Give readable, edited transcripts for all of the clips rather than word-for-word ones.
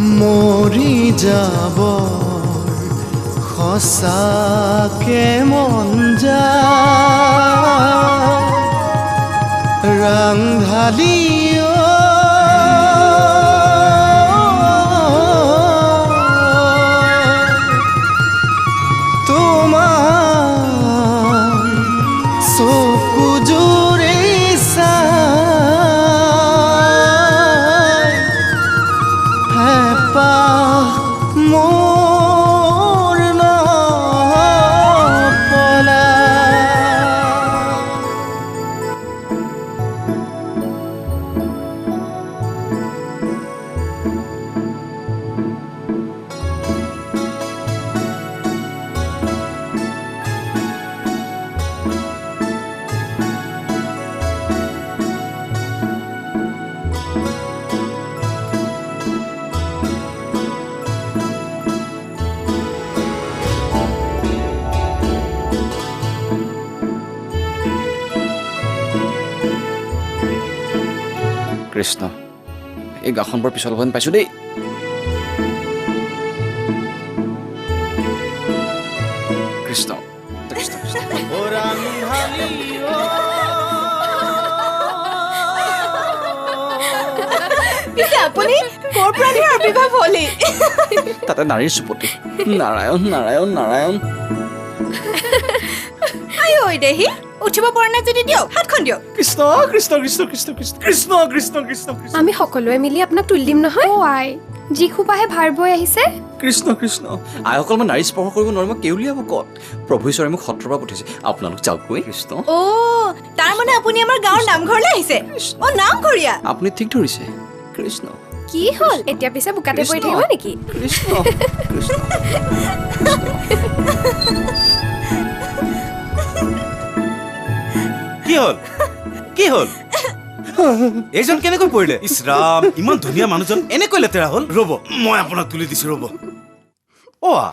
মৰি যাব সঁচাকে মন যায় ৰাংঢালী কৃষ্ণ এই গাখন বৰ পিছল যেন পাইছো দেই কৃষ্ণ কৃষ্ণ আপুনি কৰ প্ৰাণীৰ আবিৰ্ভাৱ হলি তাতে নাৰীৰ চুপতি নাৰায়ণ নাৰায়ণ নাৰায়ণ আই ঐ দেহি উঠিব পৰা নাই যদি দিয়ক হাতখন দিয়ক কৃষ্ণ কৃষ্ণ কৃষ্ণ কৃষ্ণ কৃষ্ণ কৃষ্ণ কৃষ্ণ কৃষ্ণ আমি সকলোৱে মিলি আপোনাক তুলি দিম নহয় অ আই যি খোপাহে ভাৰ বৈ আহিছে কৃষ্ণ কৃষ্ণ আইসকল মই নাৰী স্পৰ্শ কৰিব নোৱাৰো মই কেউলিয়াব ক'ত প্ৰভু ঈশ্বৰে মোক সত্ৰৰ পৰা পঠিয়াইছে আপোনালোক যাওকগৈ কৃষ্ণ অ তাৰ মানে আপুনি আমাৰ গাঁৱৰ নামঘৰলৈ আহিছে অ নামঘৰীয়া আপুনি ঠিক ধৰিছে কৃষ্ণ কি হ'ল এতিয়া পিছে বুকাতে পৰি থাকিব নেকি কৃষ্ণ কৃষ্ণ কি হ'ল কি হ'ল এইজন কেনেকৈ পৰিলে ইছ ৰাম ইমান ধুনীয়া মানুহজন এনেকৈ লেতেৰা হ'ল ৰ'ব মই আপোনাক তুলি দিছোঁ ৰ'ব অ'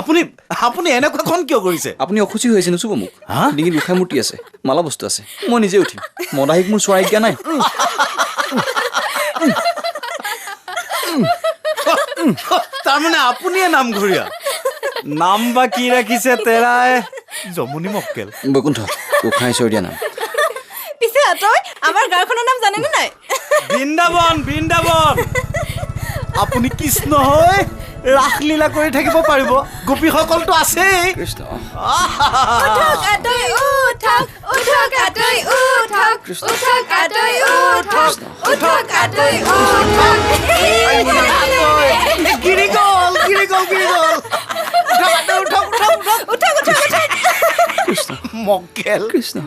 আপুনি আপুনি এনেকুৱাখন কিয় কৰিছে আপুনি অসুচি হৈ আছে নুচুব মোক ডিঙিত উশাহ মূৰ্তি আছে মালা বস্তু আছে মই নিজে উঠিম মদাহীক মোৰ চৰাই দিয়া নাই তাৰমানে আপুনিয়ে নামঘৰীয়া নাম বা কি ৰাখিছে তেৰাই জমনি মক্কেল বৈকুণ্ঠ উশাহ ঈশ্বৰ দিয়া নাম পিছে আতই আমাৰ গাঁওখনৰ নাম জানেনে নাই বৃন্দাবন বৃন্দাবন আপুনি কৃষ্ণ হৈ ৰাসলীলা কৰি থাকিব পাৰিব গোপীসকলতো আছেই কৃষ্ণ উঠক আতই উঠক উঠক আতই উঠক উঠক আতই উঠক উঠক আতই উঠক গিৰি গ'ল গিৰি গ'ল গিৰি গ'ল উঠক উঠক উঠক উঠক কৃষ্ণ মক্কেল কৃষ্ণ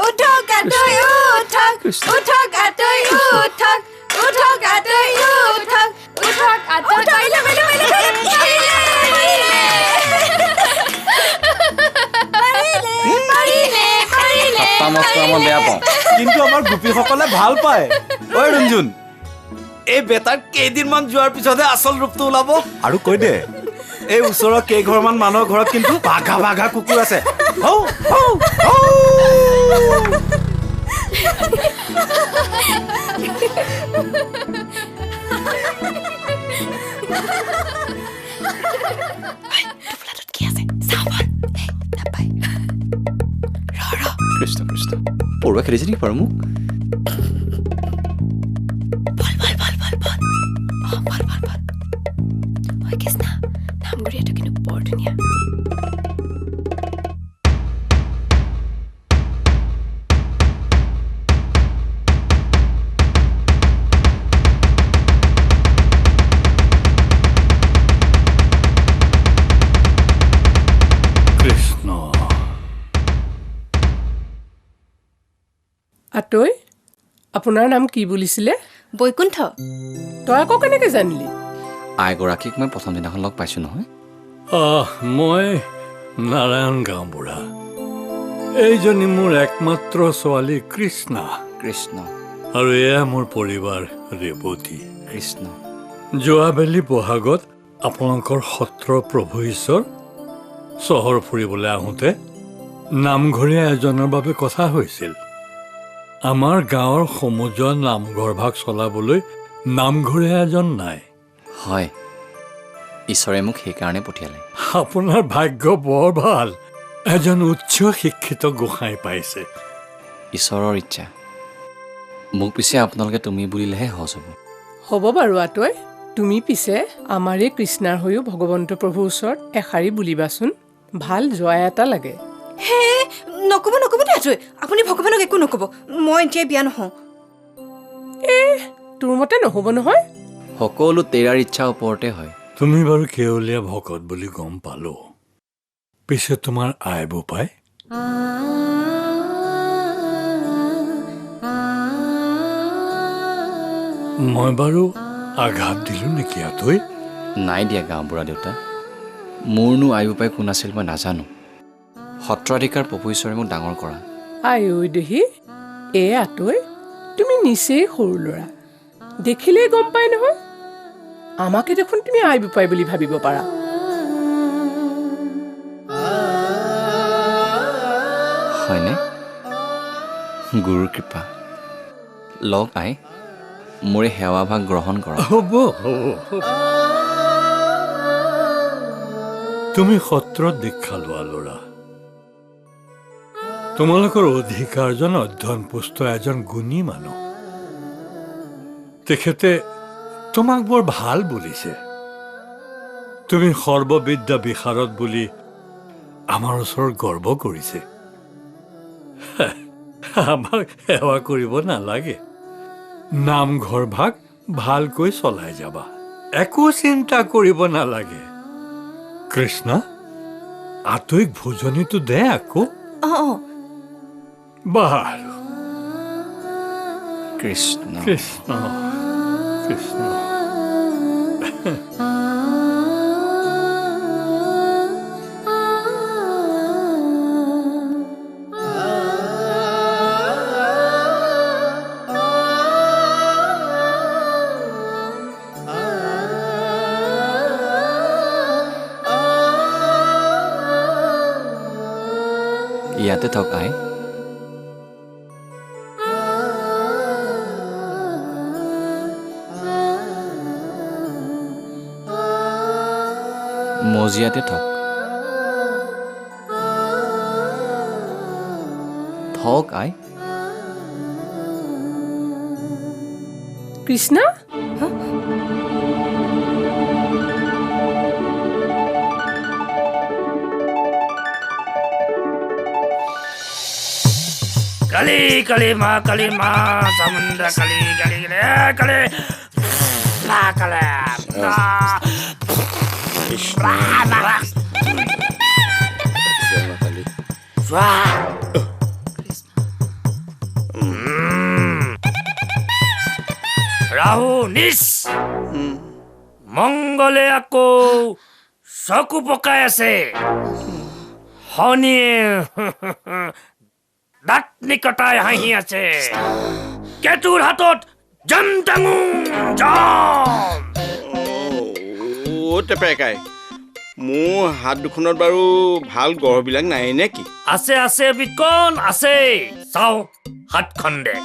উঠক আতই উঠক উঠক আতই উঠক উঠক আতই উঠক উঠক আতই পাৰিলে মই বেয়া পাওঁ কিন্তু আমাৰ গোপীসকলে ভাল পায় ঐ ৰঞ্জুন এই বেটাৰ কেইদিনমান যোৱাৰ পিছতহে আচল ৰূপটো ওলাব আৰু কৈ দে এই ওচৰৰ কেইঘৰমান মানুহৰ ঘৰত কিন্তু বাঘা বাঘা কুকুৰ আছে হৌ হৌ হৌ কৃষ্ণ কৃষ্ণ পৰুৱা খেলিছে নেকি বাৰু মোক নামঘৰীয়াটো কিন্তু বৰ ধুনীয়া আতৈ আপোনাৰ নাম কি বুলিছিলে বৈকুণ্ঠ তই আকৌ কেনেকৈ জানিলি আইগৰাকীক মই প্ৰথম দিনাখন লগ পাইছোঁ নহয় মই নাৰায়ণ গাঁওবুঢ়া এইজনী মোৰ একমাত্ৰ ছোৱালী কৃষ্ণা কৃষ্ণ আৰু এয়া মোৰ পৰিবাৰ ৰেৱতী কৃষ্ণ যোৱাবেলি বহাগত আপোনালোকৰ সত্ৰৰ প্ৰভু ঈশ্বৰ চহৰ ফুৰিবলৈ আহোঁতে নামঘৰীয়া এজনৰ বাবে কথা হৈছিল আমাৰ গাঁৱৰ সমজুৱা নামঘৰ ভাগ চলাবলৈ নামঘৰীয়া এজন নাই হয় ঈশ্বৰে মোক সেইকাৰণে পঠিয়ালে আপোনাৰ ভাগ্য বৰ ভাল এজন উচ্চ শিক্ষিত গোসাঁই পাইছে ঈশ্বৰৰ ইচ্ছা মোক পিছে আপোনালোকে তুমি বুলিলেহে সহজ হ'ব হ'ব বাৰু আতৈ তুমি পিছে আমাৰে কৃষ্ণাৰ হৈও ভগৱন্ত প্ৰভুৰ ওচৰত এষাৰি বুলিবাচোন ভাল জয় এটা লাগে হে নকব দে আতৈ আপুনি ভগৱানক একো নকব মই এতিয়া বিয়া নহওঁ তোৰ মতে নহ'ব নহয় সকলো তেৰাৰ ইচ্ছাৰ ওপৰতে হয় তুমি বাৰু কেৱলীয়া ভকত বুলি গম পালো পিছে তোমাৰ আইব পাই মই বাৰু আঘাত দিলো নেকি আতৈ নাই দিয়া গাঁওবুঢ়া দেউতা মোৰনো আয়ু পাই কোন আছিল মই নাজানো সত্ৰাধিকাৰ প্ৰভু ঈশ্বৰে মোক ডাঙৰ কৰা আই ঐ দেহি আতৈ তুমি নিচেই সৰু ল'ৰা দেখিলেই গম পাই নহয় আমাকে দেখোন তুমি আই বোপাই বুলি ভাবিব পাৰা হয়নে গুৰুৰ কৃপা লগ আই মোৰে সেৱাভাগ গ্ৰহণ কৰা হ'ব তুমি সত্ৰত দীক্ষা লোৱা ল'ৰা তোমালোকৰ অধিকাৰজন অধ্যয়ন পুষ্ট এজন গুণী মানুহ তেখেতে তোমাক বৰ ভাল বুলিছে তুমি সৰ্ববিদ্যা বিশাৰদ বুলি আমাৰ ওচৰত গৰ্ব কৰিছে আমাক সেৱা কৰিব নালাগে নামঘৰ ভাগ ভালকৈ চলাই যাবা একো চিন্তা কৰিব নালাগে কৃষ্ণ আতৈক ভোজনীটো দে আকৌ বাৰু কৃষ্ণ কৃষ্ণ কৃষ্ণ ইয়াতে থক আই মজিয়াতে থক আই কৃষ্ণা কালী কালী মা চামুণ্ডা কালী কালী কালী কালী ৰাহু নিচ মংগলে আকৌ চকু পকাই আছে শনিয়ে দাঁত নিকটাই হাঁহি আছে কেতুৰ হাতত জম টাঙো টেপেকাই মোৰ হাত দুখনত বাৰু ভাল গড়বিলাক নাই নেকি আছে বিকন আছে চাও হাতখন দে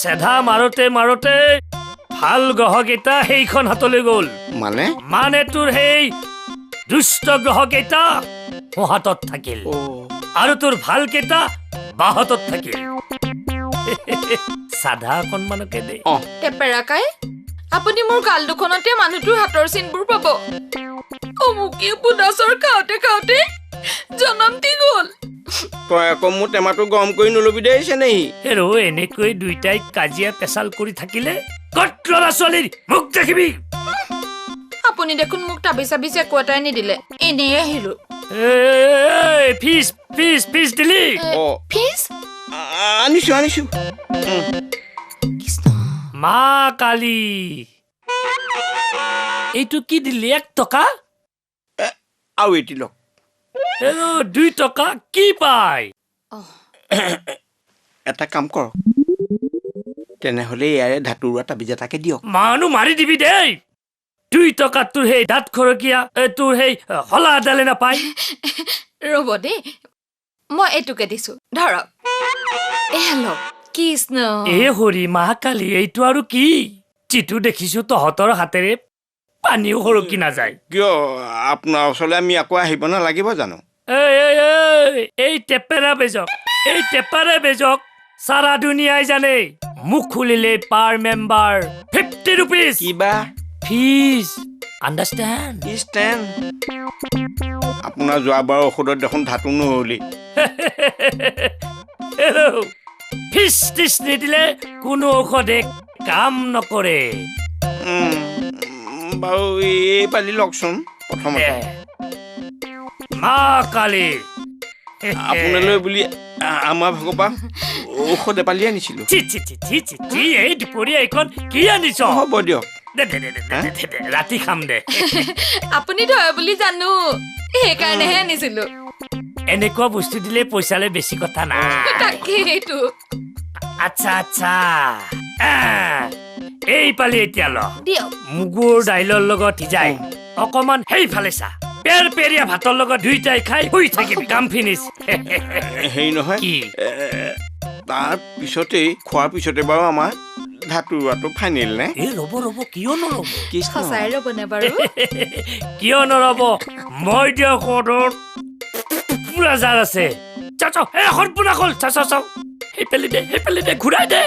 চেধা মাৰোতে ভাল গ্ৰহকেইটা সেইখন হাতলৈ গ'ল মানে তোৰ সেই দুষ্ট গ্ৰহকেইটা হাতত থাকিল আৰু তোৰ ভাল কেইটা বাহতত থাকিল সাধা অকণমানকে দে টেপেৰাকাই আপুনি মোৰ গাল দুখনতে মানুহটোৰ হাতৰ চিনবোৰ পাব অমুকি বুদাছৰ খাওঁতে জনম দি গ'ল তই আকৌ মোৰ টেমাটো গৰম কৰি নলবি দেইছে নেহি হেৰো এনেকৈ দুইটাই কাজিয়া পেচাল কৰি থাকিলে কত ল'ৰা ছোৱালীৰ মুখ দেখিবি আপুনি দেখোন মোক টাবি চাবি একো এটাই নিদিলে এনেই আহিলো ফিজ দিলি ফিজ আনিছো মা কালী এইটো কি দিলি 1 টকা আৰু এটি লওক 2 টকা কি পায় এটা কাম কৰ তেনেহলে ইয়াৰে ধাতুৰুৱা তাবিজ এটাকে দিয়ক মানুহ মাৰি দিবি দেই 2 টকা তোৰ সেই দাঁত খৰকীয়া তোৰ সেই হলা ডালে নাপায় ৰ'ব দেই মই এইটোকে দিছো ধৰক এয়া লওক কৃষ্ণ এ হৰি মা কালি এইটো আৰু কি চিটু দেখিছো তহঁতৰ হাতেৰে পানীও সৰকি নাযায় কিয় আপোনাৰ ওচৰলৈ আমি আকৌ আহিব নালাগিব জানো এই টেপেৰা বেজক সাৰা দুনিয়াই জানে মুখ খুলিলে পাৰ মেম্বাৰ 50 rupees কিবা ফিজ আন্ডাৰস্ট্যান্ড আপোনাৰ যোৱাবাৰ ঔষধত দেখোন ধাতু নহলি হেল্ল ফিজ টিছ নিদিলে কোনো ঔষধে কাম নকৰে বাৰু এই পালি লকচোন প্ৰথমতে মা কালী আপোনালৈ বুলি আমাৰ ভগৱান ঔষধ এপালি আনিছিলো এই দুপৰীয়া এইখন কি আনিছ হ'ব দিয়ক ৰাতি খাম দে আপুনি ধৰে বুলি জানো সেইকাৰণেহে আনিছিলো এনেকুৱা বস্তু দিলে পইচালে বেছি কথা নাই তাকেইটো আচ্ছা এই পালি এতিয়া ল মুগুৰ দাইলৰ লগত সিজাই অকমান সেইফালে চা পেৰিয়া ভাতৰ লগত দুইটাই খাই শুই থাকিবি কাম ফিনিছ হেৰি নহয় তাৰ পিছতেই খোৱাৰ পিছতে বাৰু আমাৰ ধাতু ৰোৱাটো ফাইনেল নে এই ৰ'ব কিয় নৰ'ব সঁচাই ৰ'ব নে বাৰু কিয় নৰ'ব মই দিয়া কদৰ পুৰা জাৰ আছে চাচ এখন পুৰা কল চাচ সেই পেলি দে ঘূৰাই দে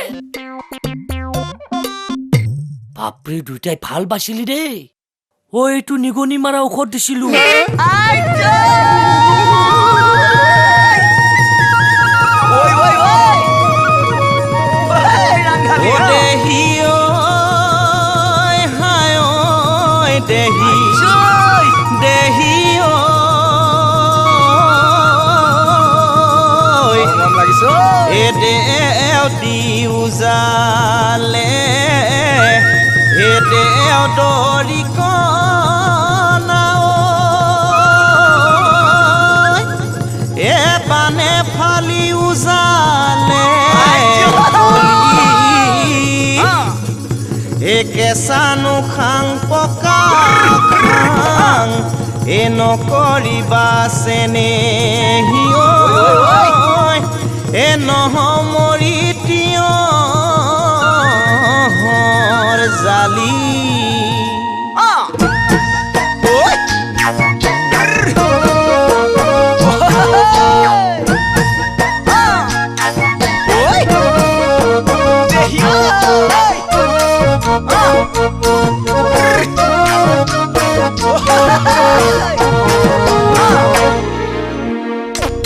বাপৰে দুইটাই ভাল বাচিলি দেই এইটো নিগনি মাৰা ঔষধ দিছিলো কেঁচানো খাং পকা খাং এ নকৰিবা চেনেহি এ নহমৰি তিয়হৰ জালি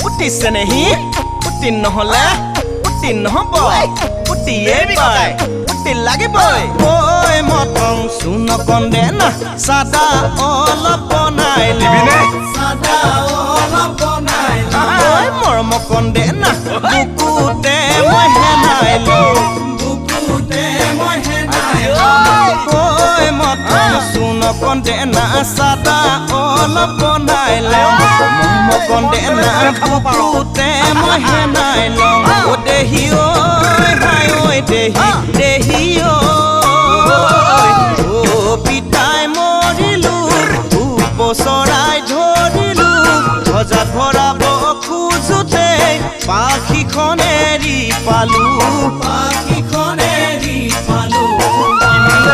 উঠিছে নেহি উঠি নহলে উঠি নহব উঠিয়ে পায় উঠি লাগিবই ঐ মতং চুন কন্দে না চাদা অলপ বনাই লিবিনে চাদা অলপ বনাই ঐ মৰম কন্দে না বুকুতে মই হেনাই বুকুতে মই হেনাই ঐ মতং চুন কন্দে না চাদা অলপ বনাই মৰম কন্দে না বুকুতে মই হেনাই ও দেহি ঐ হাই ঐ দেহি ঐ পিতাই মৰিলো উপচৰাই ধৰিলো ভজাত ভৰাব খোজোতে পাখিখন এৰি পালো কিমান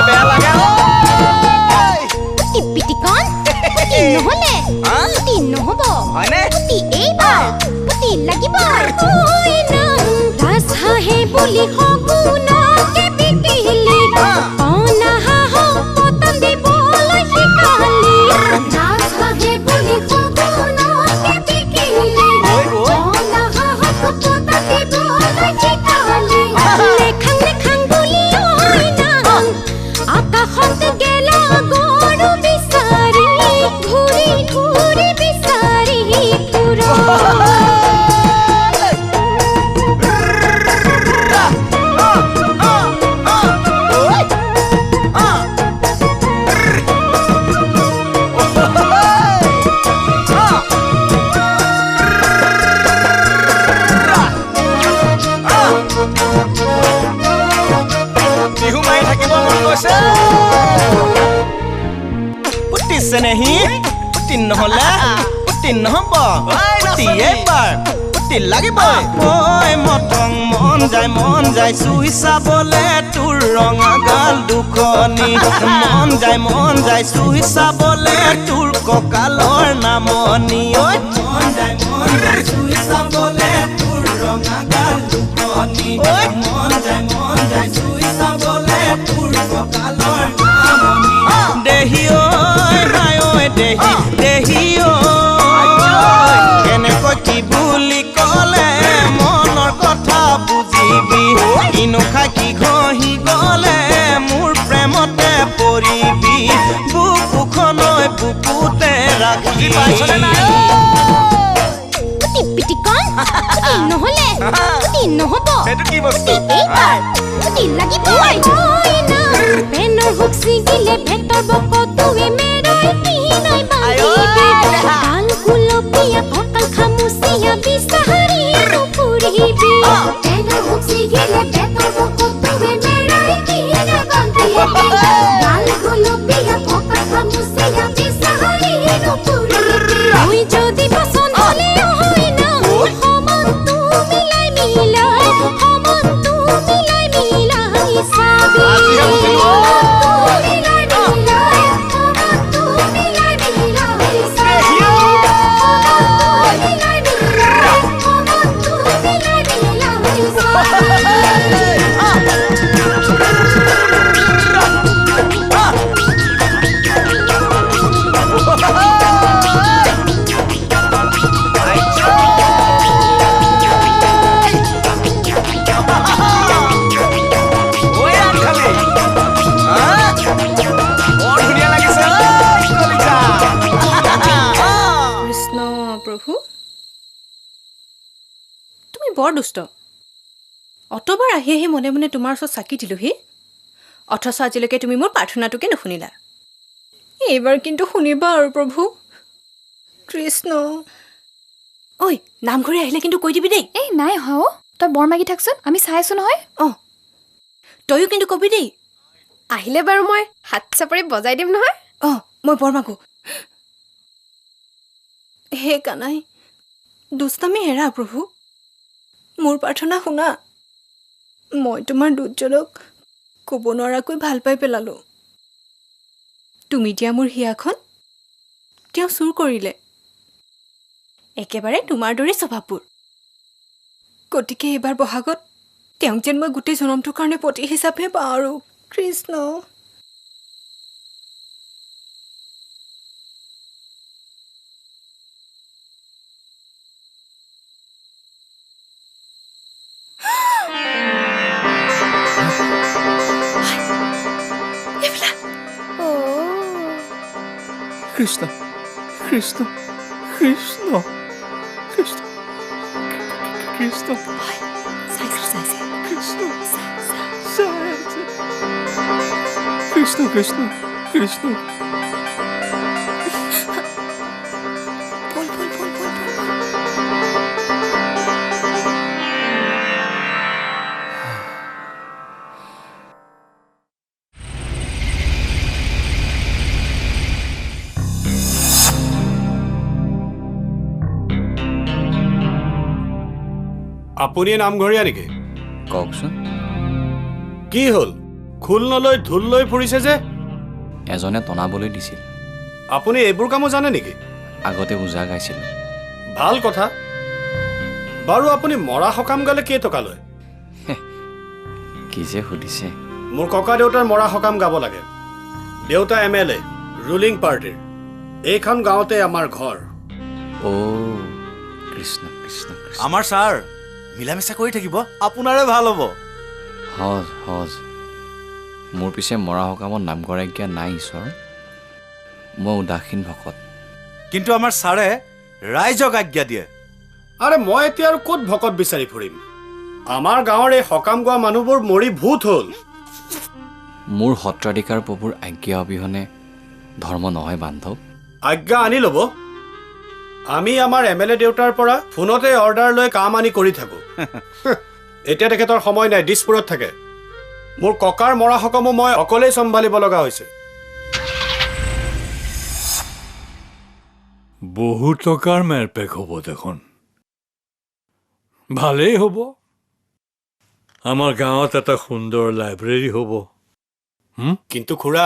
বেয়া লাগে পিটিকন নহলে নহব হয়নে এইবাৰ লাগিব ৰাজহাঁহে বুলি সগুণকে পিটিলি অনাহাঁহ পতন দিবলৈ শিকালি ৰাজহাঁহে বুলি সগুণকে পিটিলি অনাহাঁহ পতন দিবলৈ শিকালি লেখাং বুলি নাম আকাশত গেলা গৰু বিচাৰি ঘূৰি ঘূৰি বিচাৰি ফুৰা বিহু মাৰি থাকিব মন গৈছে উঠিছে নেহি উঠি নহলে উঠি নহব উঠিয়ে পাৰ তিল লাগিবই ঐ মটং মন যায় চুই চাবলে তোৰ ৰঙা গাল দুখনি মন যায় চুই চাবলে তোৰ কঁকালৰ নামনি ঐ মন যায় চুই চাবলে তোৰ ৰঙা গাল দুখনি ঐ মন যায় চুই চাবলে তোৰ কঁকালৰ নামনি দেহি ঐ হাই ঐ দেহি ঐ কেনেকৈ কি বুলি ক'লে মনৰ কথা বুজিবি কিনো খাই কি ঘঁহি গ'লে মোৰ প্ৰেমতে পৰিবি বুকুখনৈ বুকুতে ৰাখি নহ'লে নহ'ব পেনৰ হুক ছিগিলে ভেটৰ বকটোৱে মেৰৈ তিনৈ বান্ধিবি গাল গুলপীয়া কঁকাল খামুচিয়া বিচাৰি নুফুৰিবি পেনৰ হুক ছিগিলে ভেটৰ বকটোৱে মেৰৈ তিনৈ বান্ধিবি গাল গুলপীয়া কঁকাল খামুচিয়া বিচাৰি নুফুৰিবি মই যদি পছন্দ হ'লে হয় না সমানটো মিলাই চাবি বৰ দুষ্ট অতবাৰ আহি আহি মনে মনে তোমাৰ ওচৰত চাকি দিলোহি অথচ আজিলৈকে তুমি মোৰ প্ৰাৰ্থনাটোকে নুশুনিলা এইবাৰ কিন্তু শুনিবা আৰু প্ৰভু কৃষ্ণ ঐ নামঘৰে আহিলে কিন্তু কৈ দিবি দেই এই নাই হাও তই বৰ মাগি থাকচোন আমি চাই আছো নহয় তয়ো কিন্তু কবি দেই আহিলে বাৰু মই হাত চাপৰি বজাই দিম নহয় মই বৰ মাগো হে কানাই দুষ্টামি হেৰা প্ৰভু মোৰ প্ৰাৰ্থনা শুনা মই তোমাৰ দুৰ্যোগক ক'ব নোৱাৰাকৈ ভাল পাই পেলালো তুমি দিয়া মোৰ হিয়াখন তেওঁ চুৰ কৰিলে একেবাৰে তোমাৰ দৰে স্বভাৱবোৰ গতিকে এইবাৰ বহাগত তেওঁক যেন মই গোটেই জনমটোৰ কাৰণে পতি হিচাপে পাওঁ আৰু কৃষ্ণ কৃষ্ণ কৃষ্ণ কৃষ্ণ কৃষ্ণ কৃষ্ণ কৃষ্ণ কৃষ্ণ কৃষ্ণ আপুনি নামঘৰীয়া নেকি কওকচোন কি হ'ল খোল নলৈ ঢোল লৈ ফুৰিছে যে এজনে টনাবলৈ দিছিল আপুনি এইবোৰ কামো জানে নেকি আগতে বুজা গাইছিল ভাল কথা বাৰু আপুনি মৰা সকাম গালে কেই টকা লয় কি যে সুধিছে মোৰ ককা দেউতাৰ মৰা সকাম গাব লাগে দেউতা MLA ৰুলিং পাৰ্টিৰ এইখন গাঁৱতে আমাৰ ঘৰ কৃষ্ণ কৃষ্ণ আমাৰ ছাৰ মিলামিছা কৰি থাকিব আপোনাৰে ভাল হ'ব হজ মোৰ পিছে মৰা সকামত নামঘৰ আজ্ঞা নাই ঈশ্বৰ মই উদাসীন ভকত কিন্তু আমাৰ ছাৰে ৰাইজক আজ্ঞা দিয়ে আৰে মই এতিয়া আৰু ক'ত ভকত বিচাৰি ফুৰিম আমাৰ গাঁৱৰ এই সকাম গোৱা মানুহবোৰ মৰি ভূত হ'ল মোৰ সত্ৰাধিকাৰ প্ৰভুৰ আজ্ঞা অবিহনে ধৰ্ম নহয় বান্ধৱ আজ্ঞা আনি ল'ব আমি আমাৰ MLA দেউতাৰ পৰা ফোনতে অৰ্ডাৰ লৈ কাম আনি কৰি থাকো এতিয়া তেখেতৰ সময় নাই দিছপুৰত থাকে মোৰ ককাৰ মৰা সকামো মই অকলেই চম্ভালিব লগা হৈছে বহু টকাৰ মেৰপেক হ'ব দেখোন ভালেই হ'ব আমাৰ গাঁৱত এটা সুন্দৰ লাইব্ৰেৰী হ'ব কিন্তু খুৰা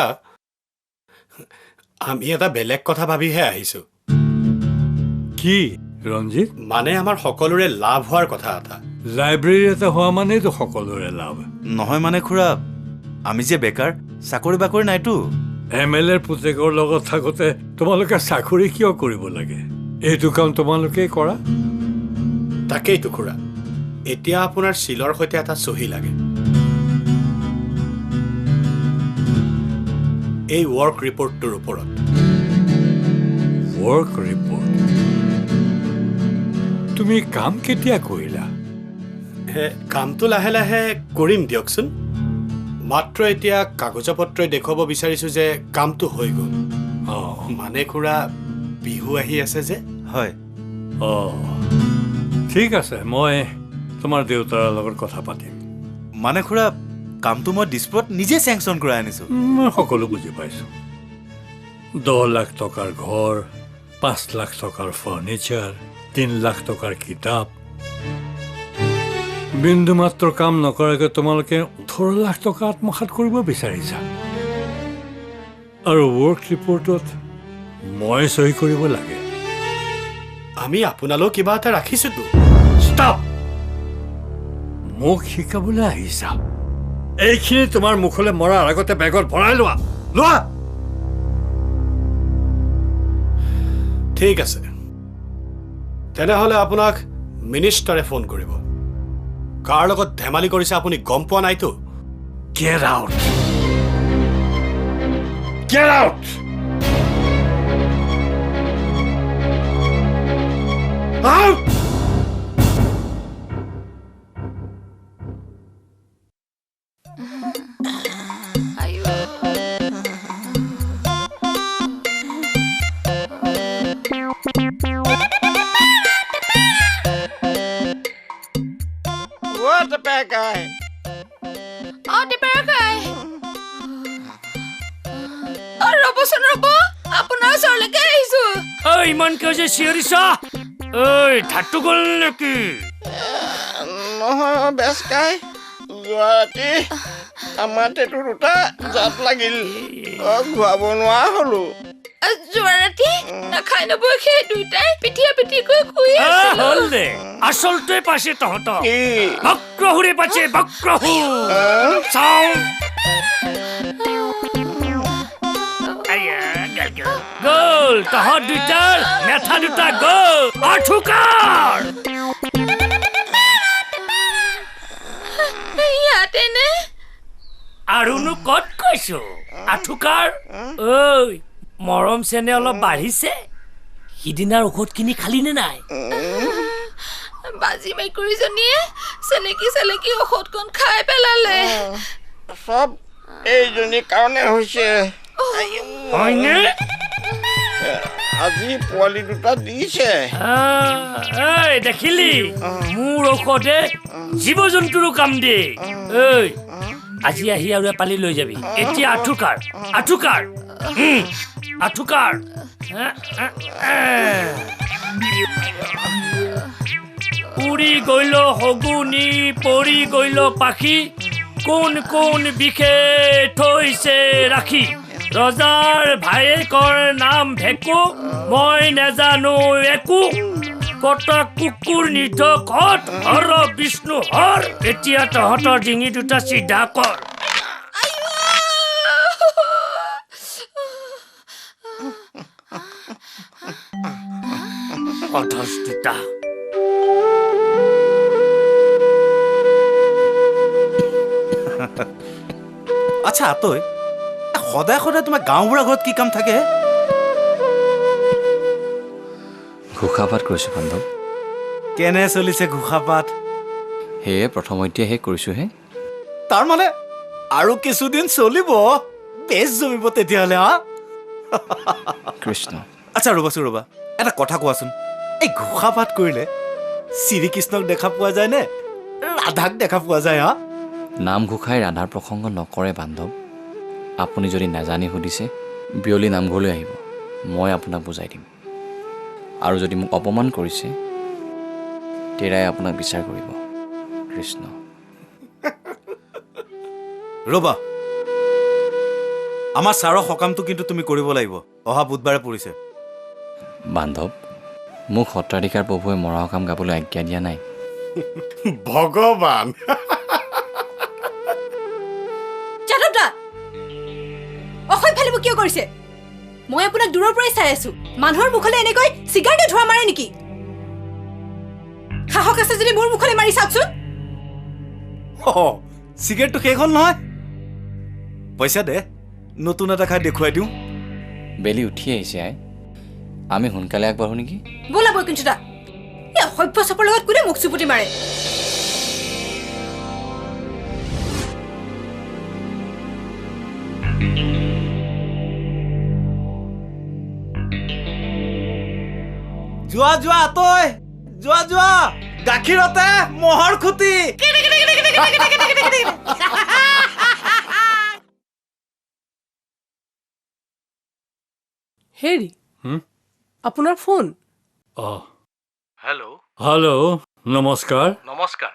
আমি এটা বেলেগ কথা ভাবিহে আহিছো কি ৰঞ্জিত মানে আমাৰ সকলোৰে লাভ হোৱাৰ কথা এটা লাইব্ৰেৰী এটা হোৱা মানেতো সকলোৰে লাভ নহয় মানে খুৰা আমি যে বেকাৰ চাকৰি বাকৰি নাইতো MLAৰ পুতেকৰ লগত থাকোতে তোমালোকে চাকৰি কিয় কৰিব লাগে এইটো কাম তোমালোকে কৰা তাকেইতো খুৰা এতিয়া আপোনাৰ শিলৰ সৈতে এটা চহী লাগে এই ৱৰ্ক ৰিপৰ্টটোৰ ওপৰত ৱৰ্ক ৰিপৰ্ট তুমি কাম কেতিয়া কৰিলা কামটো লাহে লাহে কৰিম দিয়কচোন মাত্ৰ এতিয়া কাগজ পত্ৰই দেখুৱাব বিচাৰিছো যে কামটো হৈ গ'ল মানে খুৰা বিহু আহি আছে যে হয় ঠিক আছে মই তোমাৰ দেউতাৰ লগত কথা পাতিম মানে খুৰা কামটো মই ডিস্প্ৰত নিজে চেংচন কৰাই আনিছো মই সকলো বুজি পাইছো 10 লাখ টকাৰ ঘৰ 5 লাখ টকাৰ ফাৰ্নিচাৰ 3 লাখ টকাৰ কিতাপ বিন্দু মাত্ৰ কাম নকৰাকৈ তোমালোকে 18 লাখ টকা আত্মসাৎ কৰিব বিচাৰিছা আৰু ৱৰ্ক ৰিপৰ্টত মই সহি কৰিব লাগে আমি আপোনালৈ কিবা এটা ৰাখিছোতো ষ্টপ মোক শিকাবলৈ আহিছা এইখিনি তোমাৰ মুখলৈ মৰাৰ আগতে বেগত ভৰাই লোৱা লোৱা ঠিক আছে তেনেহ'লে আপোনাক মিনিষ্টাৰে ফোন কৰিব কাৰ লগত ধেমালি কৰিছে আপুনি গম পোৱা নাইতো Get out! Get out! Out! What the bad guy? ৰবচোন ৰব আপোনাৰ ওচৰলৈকে আহিছো ইমান কিয় যে চিঞৰিছা ধাতু গ'ল নেকি নহয় বেছ কাই যোৱা ৰাতি আমাৰ তেটো দুটা জাত লাগিল ঘূৰাব নোৱাৰা হলো যোৱা ৰাতি নাখাই নবৈ সেই দুইটাই পিঠিয়া পিঠিকৈ শুই হ'ল দে আচলটোৱে পাইছে তহঁতক বক্ৰহুৰে পাইছে বক্ৰহু চাওঁ গ'ল তহঁত দুটাৰ মেথা দুটা গ'ল আঠুকাৰ ইয়াতেনে আৰুনো ক'ত কৈছো আঠুকাৰ ঐ মৰম চেনে অলপ বাঢ়িছে সিদিনাৰ ঔষধ কিনি খালি নে নাই বাজি মেকুৰীজনীয়ে চেলেকি চেলেকি ঔষধকণ খাই পেলালে সব এইজনীৰ কাৰণে হৈছে হয়নে আজি পোৱালি দুটা দিছে দেখিলি মোৰ ঔষধে জীৱ জন্তুৰো কাম দিয়ে আজি আহি আৰু এপালি লৈ যাবি এতিয়া আঠুকাৰ আঠুকাৰ আঠুকাৰ উৰি গইল হগুনি পৰি গইল পাখি কোন কোন বিষে থৈছে ৰাখি ৰজাৰ ভায়েকৰ নাম ভেকু মই নেজানো একো কটা কুকুৰ নিধকত হৰ বিষ্ণু হৰ এতিয়া তহঁতৰ ডিঙি দুটা চিধা কৰ অধস দুটা আচ্ছা তই সদায় সদায় তোমাৰ গাঁওবুঢ়া ঘৰত কি কাম থাকে ঘোষাপাত কৰিছোঁ বান্ধৱ কেনে চলিছে ঘোষাপাত সেয়ে প্ৰথম এতিয়াহে কৰিছোঁহে তাৰমানে আৰু কিছুদিন চলিব বেছ জমিব তেতিয়াহ'লে কৃষ্ণ আচ্ছা ৰ'বাচোন ৰ'বা এটা কথা কোৱাচোন এই ঘোষাপাত কৰিলে শ্ৰীকৃষ্ণক দেখা পোৱা যায় নে ৰাধাক দেখা পোৱা যায় নাম ঘোষাই ৰাধাৰ প্ৰসংগ নকৰে বান্ধৱ আপুনি যদি নাজানি সুধিছে বিয়লি নামঘৰলৈ আহিব মই আপোনাক বুজাই দিম আৰু যদি মোক অপমান কৰিছে তেৰাই আপোনাক বিচাৰ কৰিব কৃষ্ণ ৰবা আমাৰ ছাৰৰ সকামটো কিন্তু তুমি কৰিব লাগিব অহা বুধবাৰে পৰিছে বান্ধৱ মোক সত্ৰাধিকাৰ প্ৰভুৱে মৰা সকাম গাবলৈ আজ্ঞা দিয়া নাই ভগৱান যাদৱদা অসভ্য ফালিব কিয় কৰিছে মই আপোনাক দূৰৰ পৰাই চাই আছো মানুহৰ মুখলৈ এনেকৈ চিগাৰেটে ধোৱা মাৰে নেকি সাহস আছে যদি মোৰ মুখলৈ মাৰি চাওকচোন চিগাৰেটটো শেষ হ'ল নহয় পইচা দে নতুন এটা খাই দেখুৱাই দিওঁ বেলি উঠি আহিছে আই আমি সোনকালে আগবাঢ়ো নেকি ব'লা বৈকুণ্ঠদা এই অসভ্য চাপৰ লগত কোনে মুখ চুপুটি মাৰে যোৱা যোৱা আতৈ যোৱা যোৱা গাখীৰতে মহৰ খুটি হেৰি আপোনাৰ ফোন হেল্ল' হেল্ল' নমস্কাৰ নমস্কাৰ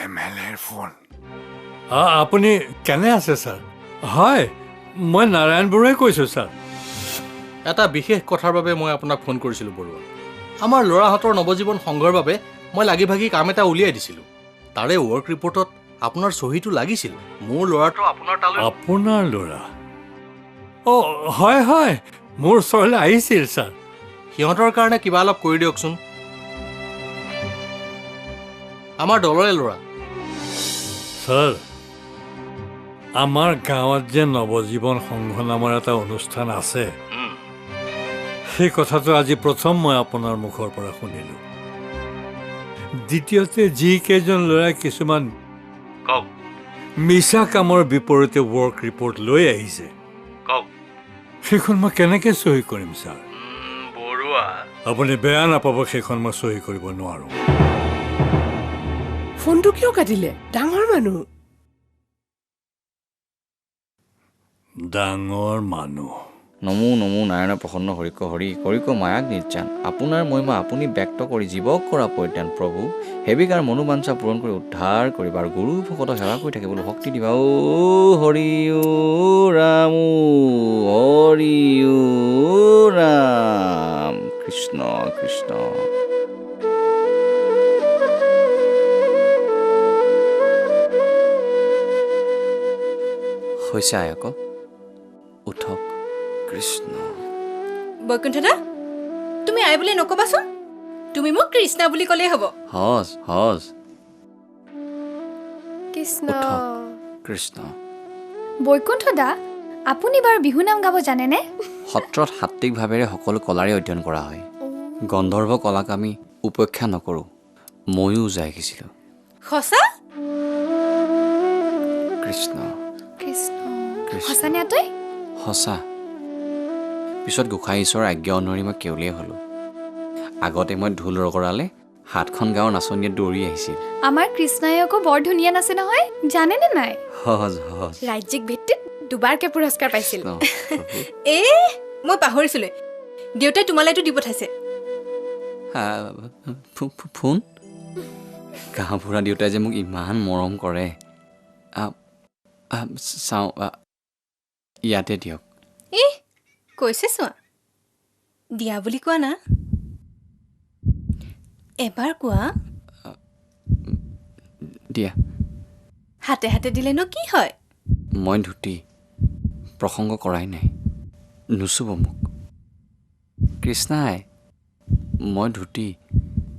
MLAৰ ফোন আপুনি কেনে আছে ছাৰ হয় মই নাৰায়ণ বৰুৱাই কৈছোঁ ছাৰ এটা বিশেষ কথাৰ বাবে মই আপোনাক ফোন কৰিছিলোঁ বৰুৱা আমাৰ ল'ৰাহঁতৰ নৱজীৱন সংঘৰ বাবে মই লাগি ভাগি কাম এটা উলিয়াই দিছিলোঁ তাৰে ৱৰ্ক ৰিপৰ্টত আপোনাৰ চহীটো লাগিছিল মোৰ ল'ৰাটো আপোনাৰ ল'ৰা হয় হয় মোৰ ওচৰলৈ আহিছিল ছাৰ সিহঁতৰ কাৰণে কিবা অলপ কৰি দিয়কচোন আমাৰ দলৰে ল'ৰা ছাৰ আমাৰ গাঁৱত যে নৱজীৱন সংঘ নামৰ এটা অনুষ্ঠান আছে সেই কথাটো আজি প্ৰথম মই আপোনাৰ মুখৰ পৰা শুনিলোঁ দ্বিতীয়তে যিকেইজন ল'ৰাই কিছুমান মিছা কামৰ বিপৰীতে ৱৰ্ক ৰিপৰ্ট লৈ আহিছে সেইখন মই কেনেকৈ চহী কৰিম ছাৰ বৰুৱা আপুনি বেয়া নাপাব সেইখন মই চহী কৰিব নোৱাৰোঁ ফোনটো কিয় কাটিলে ডাঙৰ মানুহ নমো নমো নাৰায়ণ প্ৰসন্ন হৰিক হৰি হৰিক মায়াক নিৰ্যান আপোনাৰ মহিমা আপুনি ব্যক্ত কৰি জীৱক কৰা পৰিত্ৰাণ প্ৰভু হেবিকাৰ মনোবাঞ্ছা পূৰণ কৰি উদ্ধাৰ কৰিবা আৰু গুৰু ভকতক সেৱা কৰি থাকিবলৈ শক্তি দিবা ও হৰি ও ৰাম হৰি ও ৰাম কৃষ্ণ কৃষ্ণ হৈছে আয়ক উঠক কৃষ্ণ বৈকুণ্ঠদা তুমি আই বুলি নকবাচোন তুমি মোক কৃষ্ণ বুলি ক'লেই হ'ব হজ হজ কৃষ্ণ কৃষ্ণ বৈকুণ্ঠদা আপুনি বাৰু বিহু নাম গাব জানেনে সত্ৰত সাত্বিকভাৱেৰে সকলো কলাৰে অধ্যয়ন কৰা হয় গন্ধৰ্ব কলাক আমি উপেক্ষা নকৰোঁ ময়ো যাই শিকিছিলোঁ সঁচা কৃষ্ণ কৃষ্ণ সঁচানে আতৈ সঁচা পিছত গোসাঁই ঈশ্বৰৰ আজ্ঞা অনুসৰি মই কেৱলীয়া হ'লোঁ আগতে মই ঢোল ৰগৰালে হাতখন গাঁৱৰ নাচনীয়ে দৌৰি আহিছিল আমাৰ কৃষ্ণই আকৌ বৰ ধুনীয়া নাচে নহয় জানেনে নাই সহজ সহজ ৰাজ্যিক ভিত্তিত দুবাৰকৈ পুৰস্কাৰ পাইছিল মই পাহৰিছিলোঁ দেউতাই তোমালৈতো দি পঠাইছে ফোন গাঁওবুঢ়া দেউতাই যে মোক ইমান মৰম কৰে চাওঁ ইয়াতে দিয়ক কৈছে চোৱা দিয়া বুলি কোৱা না এবাৰ কোৱা দিয়া হাতে হাতে দিলেনো কি হয় মই ধুতি প্ৰসংগ কৰাই নাই নুচুব মোক কৃষ্ণাই মই ধুতি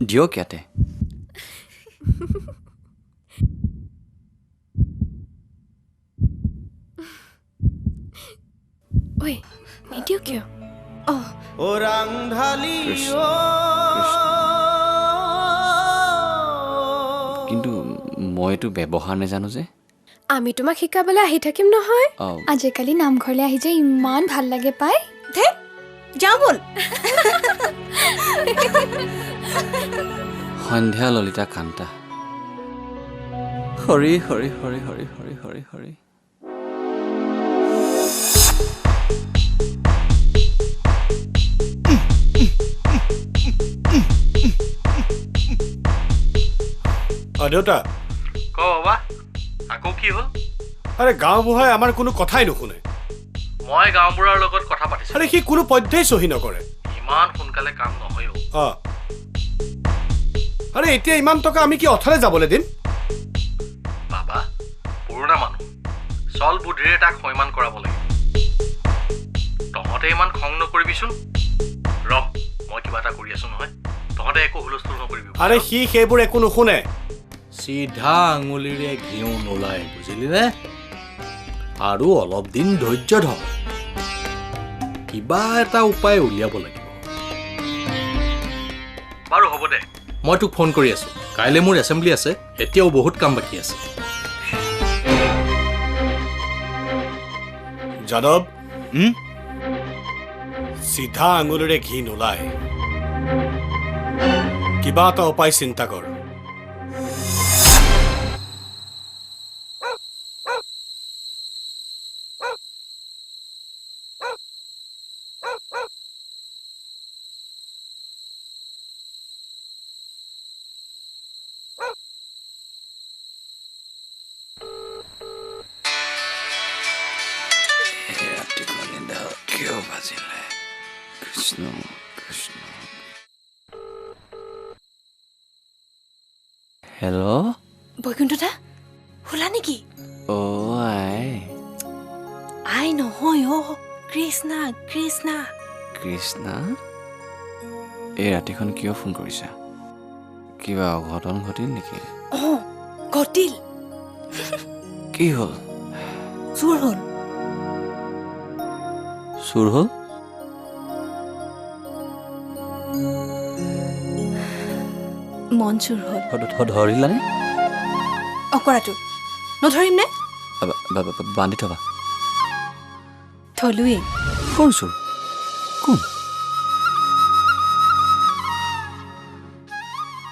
দিয়ক ইয়াতে ঐ নিদিও কিয় ও ৰাংঢালি কিন্তু মইতো ব্যৱহাৰ নাজানো যে আমি তোমাক শিকাবলৈ আহি থাকিম নহয় আজিকালি নামঘৰলৈ আহি যে ইমান ভাল লাগে পাই যাওঁ বল সন্ধ্যা ললিতা কান্তা হৰি হৰি হৰি হৰি হৰি হৰি হৰি দেউতা ক বাবা আকৌ কি হ'ল আৰে গাঁওবুঢ়াই আমাৰ কোনো কথাই নুশুনে মই গাঁওবুঢ়াৰ লগত কথা পাতিছোঁ আৰে সি কোনো পধ্যেই চহী নকৰে ইমান সোনকালে কাম নহয়ও আৰে এতিয়া ইমান টকা আমি কি অথলে যাবলৈ দিম বাবা পুৰণা মানুহ চল বুদ্ধিৰে তাক সৈমান কৰাব লাগিব তহঁতে ইমান খং নকৰিবিচোন ৰ মই কিবা এটা কৰি আছো নহয় তহঁতে একো হুলস্থুল নকৰিবি আৰে সি সেইবোৰ একো নুশুনে চিধা আঙুলিৰে ঘিউ নোলায় বুজিলিনে আৰু অলপ দিন ধৈৰ্য ধৰ কিবা এটা উপায় উলিয়াব লাগিব বাৰু হ'ব দে মই তোক ফোন কৰি আছো কাইলৈ মোৰ এছেম্বলি আছে এতিয়াও বহুত কাম বাকী আছে যাদৱ চিধা আঙুলিৰে ঘি নোলায় কিবা এটা উপায় চিন্তা কৰ হেল্ল' বৈকুণ্ঠদা শুলা নেকি আই নহয় কৃষ্ণা কৃষ্ণা কৃষ্ণা এই ৰাতিখন কিয় ফোন কৰিছা কিবা অঘটন ঘটিল নেকি ঘটিল কি হ'ল চুৰ হ'ল চুৰ হ'ল মন চুৰ হ'ল ধৰিলানে অকৰাটো নধৰিম নে বান্ধি থবা থলোৱেই কোন চুৰ কোন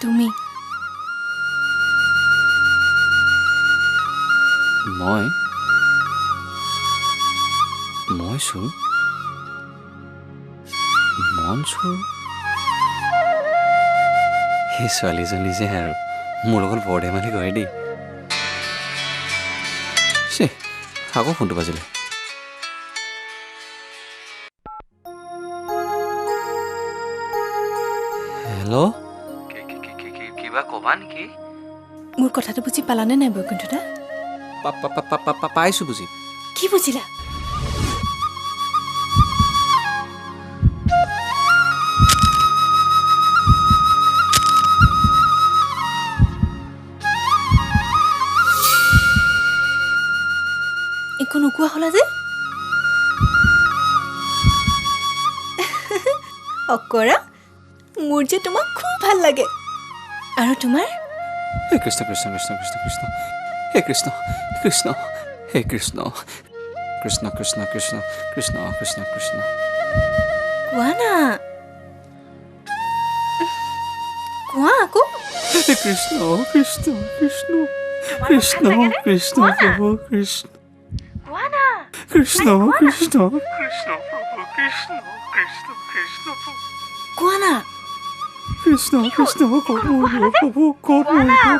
তুমি মই চুৰ মন চুৰ সেই ছোৱালীজনী যে আৰু মোৰ লগত বৰ ধেমালি কৰে দেই আকৌ ফোনটো বাজিলে হেল্ল' কিবা কবা নেকি মোৰ কথাটো বুজি পালানে নাই বৈকুণ্ঠদা পাইছো বুজি কি বুজিলা একো নোকোৱা হলা যে অকৰা মোৰ যে তোমাক খুব ভাল লাগে আৰু তোমাৰ হে কৃষ্ণ কৃষ্ণ কৃষ্ণ কৃষ্ণ কৃষ্ণ হে কৃষ্ণ কৃষ্ণ হে কৃষ্ণ কৃষ্ণ কৃষ্ণ কৃষ্ণ কৃষ্ণ কৃষ্ণ কৃষ্ণ কোৱা না কোৱা আকৌ হে কৃষ্ণ কৃষ্ণ কৃষ্ণ কৃষ্ণ কৃষ্ণ প্ৰভু কৃষ্ণ কোৱা না কৃষ্ণ কৃষ্ণ কৃষ্ণ প্ৰভু কৃষ্ণ কৃষ্ণ কৃষ্ণ কোৱা না কৃষ্ণ কৃষ্ণ প্ৰভু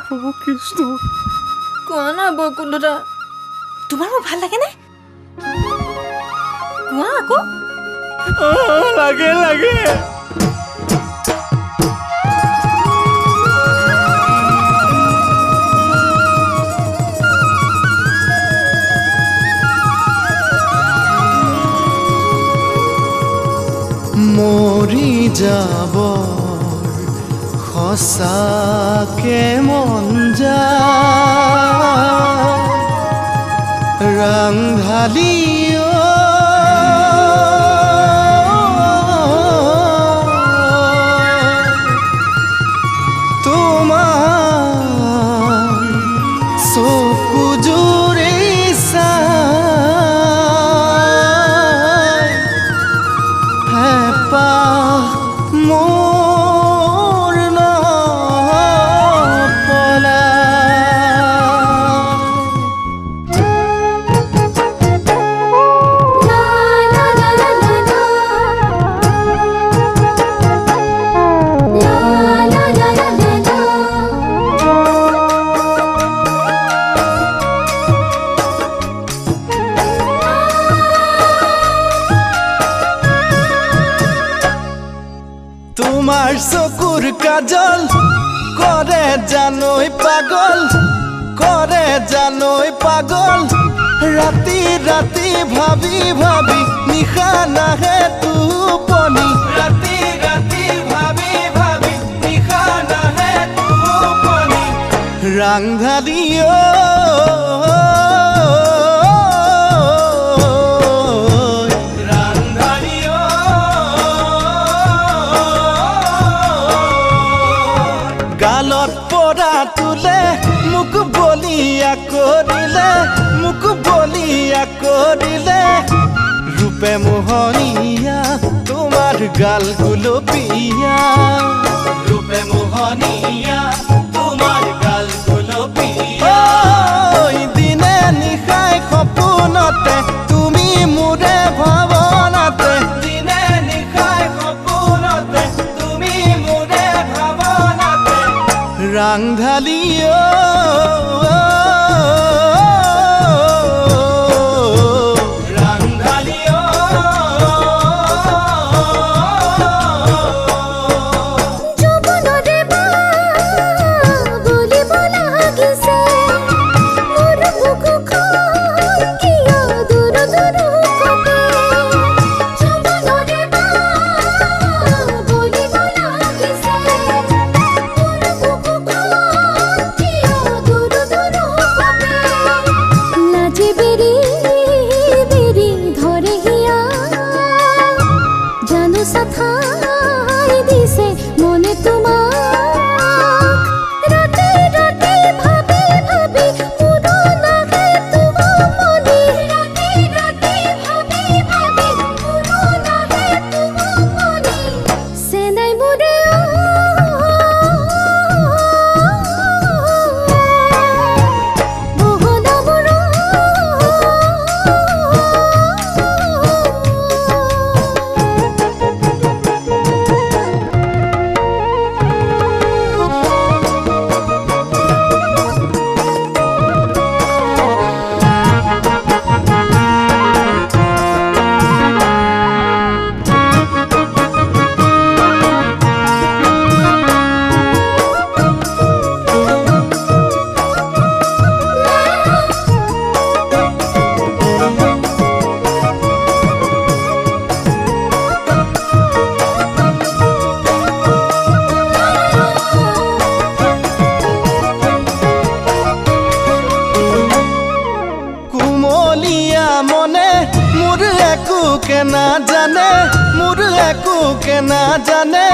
প্ৰভু কৃষ্ণ কোৱা না বৈকুণ্ঠদা তোমাৰ মোক ভাল লাগে নে কোৱা আকৌ লাগে লাগে মৰি যাব সঁচাকে মন যায় ৰাংঢালি তোমাৰ চকু জুৰি চাই হেঁপাহ মোৰ তোমাৰ চকুৰ কাজল কৰে জানৈ পাগল কৰে জানৈ পাগল ৰাতি ৰাতি ভাবি ভাবি নিশা নাহে টোপনি ৰাতি ৰাতি ভাবি ভাবি নিশা নাহে টোপনি ৰাংধালি গালত পৰা তোলে মোক বলিয়া কৰিলে ৰূপে মোহনীয়া তোমাৰ গাল গুলপীয়া ৰূপে মোহনীয়া তোমাৰ গাল গুলপীয়া দিনে নিশাই সপোনতে তুমি মোৰে ভাৱনাতে দিনে নিশাই সপোনতে তুমি মোৰে ভাৱনাতে ৰাংধালি জানে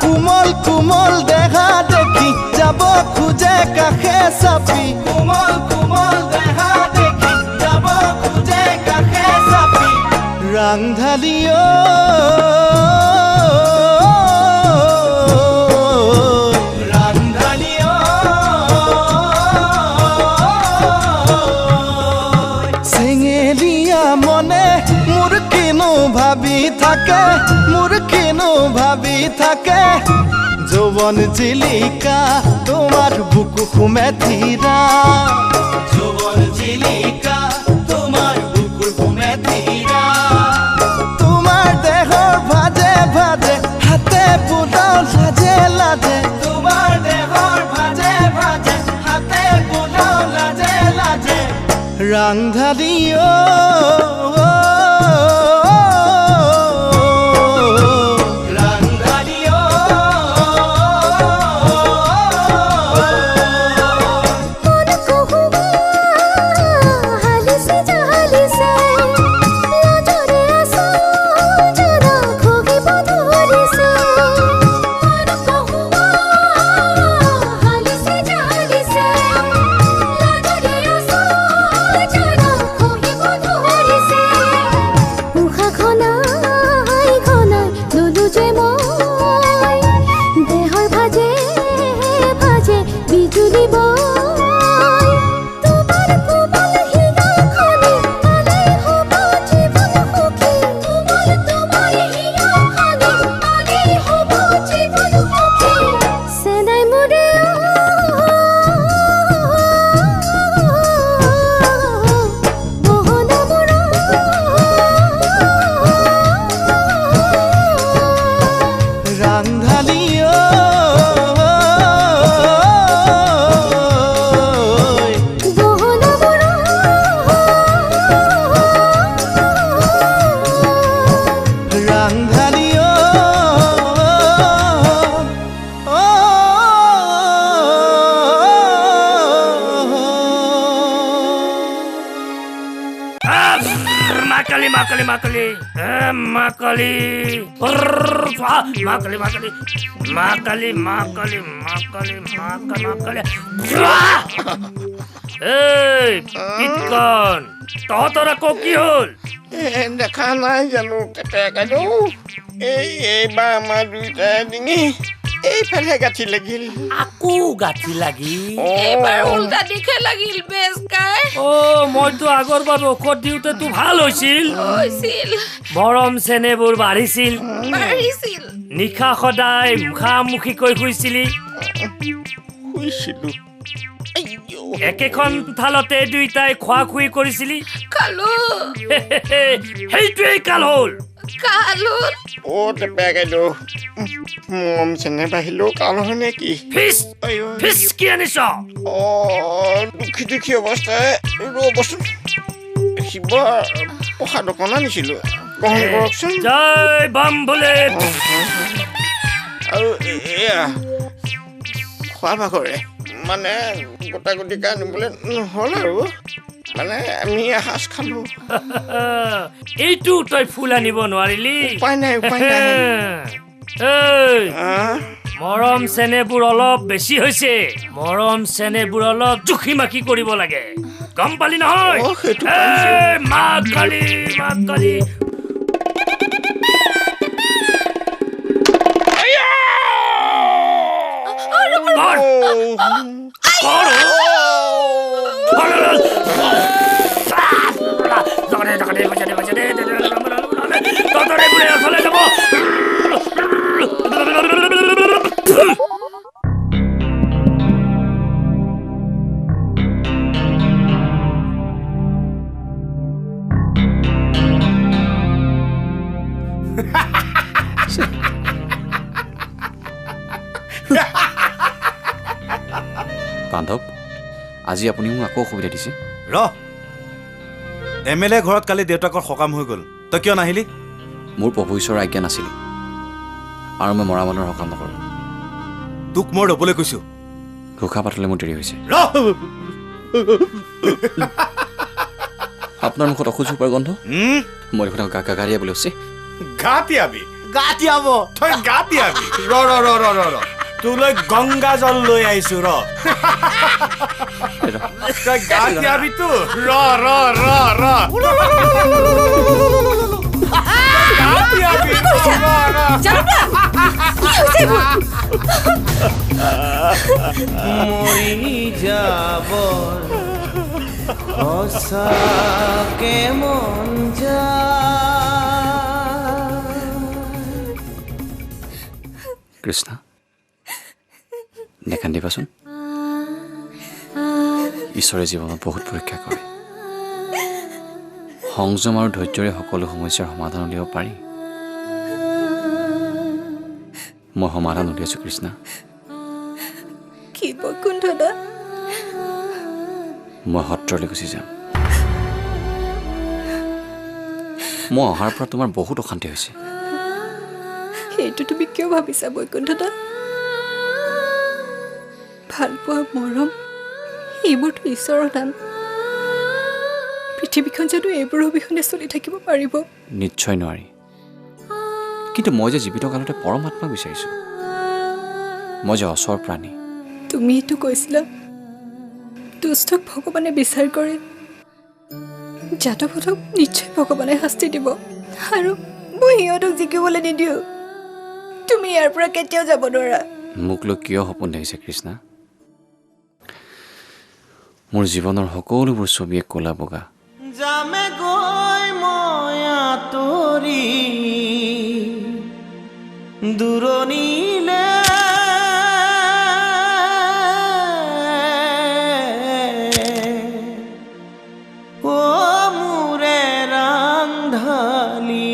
কোমল কোমল দেহা দেখি যাব খোজে কাষে চাপি কোমল কোমল দেহা দেখি যাব খোজে কাষে চাপি ৰাংধালি ৰাংধালি চেঙেলীয়া মনে মোৰ কিনো ভাবি থাকে ভাবি থাকে যৌৱন জিলিকা তোমাৰ বুকু সুমে থিৰা যৌৱন জিলিকা তোমাৰ বুকু সুমে থিৰা তোমাৰ দেহৰ ভাজে ভাজে হাতে বুলাও লাজে লাজে তোমাৰ দেহৰ ভাজে ভাজে হাতে বুলাও লাজে লাজে ৰাংধালি মাকালি মাকালি মাকালি মাকালি মাকালি মাকালি মাকালি মাকালি মাকালি এই পিতকন তহঁতৰ আকৌ কি হ'ল দেখা নাই জানো এইবাৰ আমাৰ দুইটাই ডিঙি এইফালে গাঁঠি লাগিল আকৌ গাঁঠি লাগিল এইবাৰ উল্টা দিশে লাগিল বেজকাই মইতো আগৰবাৰ ঔষধ দিওঁতেতো ভাল হৈছিল মৰম চেনেবোৰ বাঢ়িছিল নিশা সদায় মুখামুখিকৈ শুইছিলি একেখন থালতে দুইটাই খোৱা খুই কৰিছিলি সেইটোৱেই কাল হ'ল মৰম চেনে বাঢ়িলেও কাল হয় নেকি ফিচ কি আনিছ দুখী দুখী অৱস্থাই ৰ'বচোন শিৱ প্ৰসাদ অকণ আনিছিলো গ্ৰহণ কৰকচোন জয় বাম বোলে আৰু এয়া খোৱা ভাগৰে মানে গোটা গুটিকে আনিবলৈ নহ'ল আৰু মানে আমি এসাঁজ খালো এইটো তই ফুল আনিব নোৱাৰিলি উপায় নাই মৰম চেনেবোৰ অলপ বেছি হৈছে মৰম চেনেবোৰ অলপ জুখি মাখি কৰিব লাগে গম পালি নহয় মাকালি মাকালি বান্ধৱ আজি আপুনি মোক আকৌ অসুবিধা দিছে MLA ঘৰত কালি দেউতাকৰ সকাম হৈ গ'ল তই কিয় নাহিলি মোৰ প্ৰভু ঈশ্বৰৰ আজ্ঞা নাছিল আৰু মই মৰা মানুহৰ সকাম নকৰোঁ তোক মই ৰ'বলৈ কৈছো ঘোষা পাতলৈ মোৰ দেৰি হৈছে আপোনাৰ মুখত অসুখ হোৱাৰ গন্ধ মই দেখোন গাড়ীয়া বুলি হৈছে গাতিয়াব তই গাতিয়াবি ৰ তোলৈ গংগা জল লৈ আহিছো তই গাতিয়াবি তো মৰি যাব সঁচাকে মন কৃষ্ণ দেখান দিবাচোন ঈশ্বৰে জীৱনত বহুত পৰীক্ষা কৰে সংযম আৰু ধৈৰ্যৰে সকলো সমস্যাৰ সমাধান উলিয়াব পাৰি মই সমাধান উলিয়াইছো কৃষ্ণ কি বৈকুণ্ঠদা মই সত্ৰলৈ গুচি যাম মই অহাৰ পৰা তোমাৰ বহুত অশান্তি হৈছে সেইটো তুমি কিয় ভাবিছা বৈকুণ্ঠদা ভাল পোৱা মৰম এইবোৰতো ঈশ্বৰৰ দান পৃথিৱীখন জানো এইবোৰ অবিহনে চলি থাকিব পাৰিব নিশ্চয় নোৱাৰি কিন্তু মই যে জীৱিত কালতে পৰমাত্মাক বিচাৰিছো মই যে অচৰ প্ৰাণী তুমি এইটো কৈছিলা দুষ্টক ভগৱানে বিচাৰ কৰে যাদৱক নিশ্চয় ভগৱানে শাস্তি দিব আৰু মই সিহঁতক জিকিবলৈ নিদিওঁ তুমি ইয়াৰ পৰা কেতিয়াও যাব নোৱাৰা মোক লৈ কিয় সপোন দেখিছে কৃষ্ণ মোৰ জীৱনৰ সকলোবোৰ ছবিয়ে ক'লা বগা যামে গৈ মই আঁতৰি দূৰণিলে মোৰে ৰাংঢালি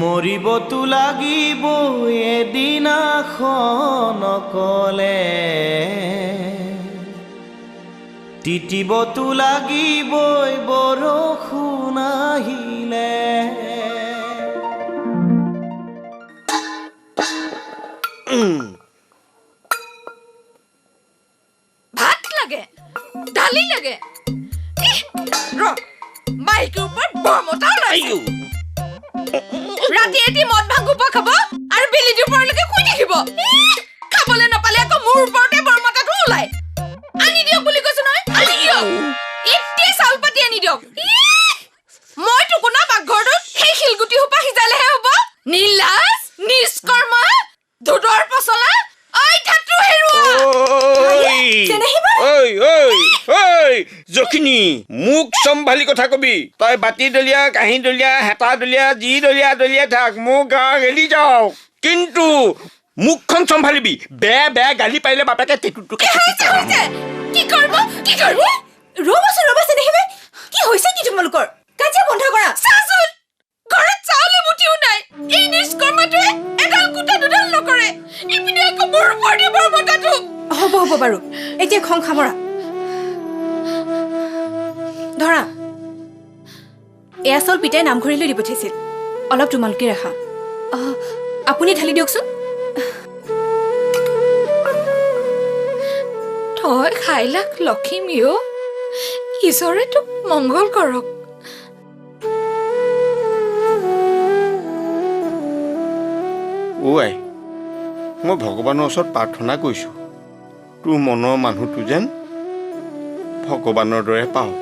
মৰিবতো লাগিব এদিনাখন অকলে তিতিবতো লাগিবই বৰষুণ আহিলে ভাত লাগে দালি লাগে বৰমতা ওলাইছে ৰাতি এটি মদ ভাং গোপা খাব আৰু বেলি দুপৰলৈকে শুই থাকিব খাবলৈ নাপালে আকৌ মোৰ ওপৰতে বৰমতাটো ওলাই আনি দিয়ক বুলি কৈছো নহয় আনি দিয়ক এতিয়া চাউল পাতি আনি দিয়ক মই টুকুনা পাকঘৰটোত সেই শিলগুটি সোপা সিজালেহে হ'ব নীলাজ নিষ্কৰ্ম দুধৰ পচলা ঐ ধাতু হেৰুৱা জখিনী মোক চম্ভালি কথা কবি তই বাতি দলিয়া কাঁহী দলিয়া হেতা দলিয়া যি দলিয়া থাক মোক গাঁও এৰি যাও কিন্তু মুখখন চম্ভালিবি বেয়া গালি পাৰিলে বাপেকে কি কৰিব ৰ'বচোন দেখিবে কি হৈছে কি তোমালোকৰ কাজিয়া বন্ধ কৰা চাচোন ঘৰত চাউল মুঠিও নাই এই নিষ্কৰ্মটোৱে এডাল কুটা দুডাল নকৰে ইপিনে আকৌ মোৰ ওপৰতে বৰমতাটো হ'ব বাৰু এতিয়া খং খামৰা ধৰা এয়া চাউল পিতাই নামঘৰীলৈ দি পঠিয়াইছিল অলপ তোমালোকে ৰাখা আপুনি ঢালি দিয়কচোন তই খাই লাখ লক্ষীমিও ঈশ্বৰে তোক মংগল কৰক আই মই ভগৱানৰ ওচৰত প্ৰাৰ্থনা কৰিছোঁ তোৰ মনৰ মানুহটো যেন ভগৱানৰ দৰে পাওঁ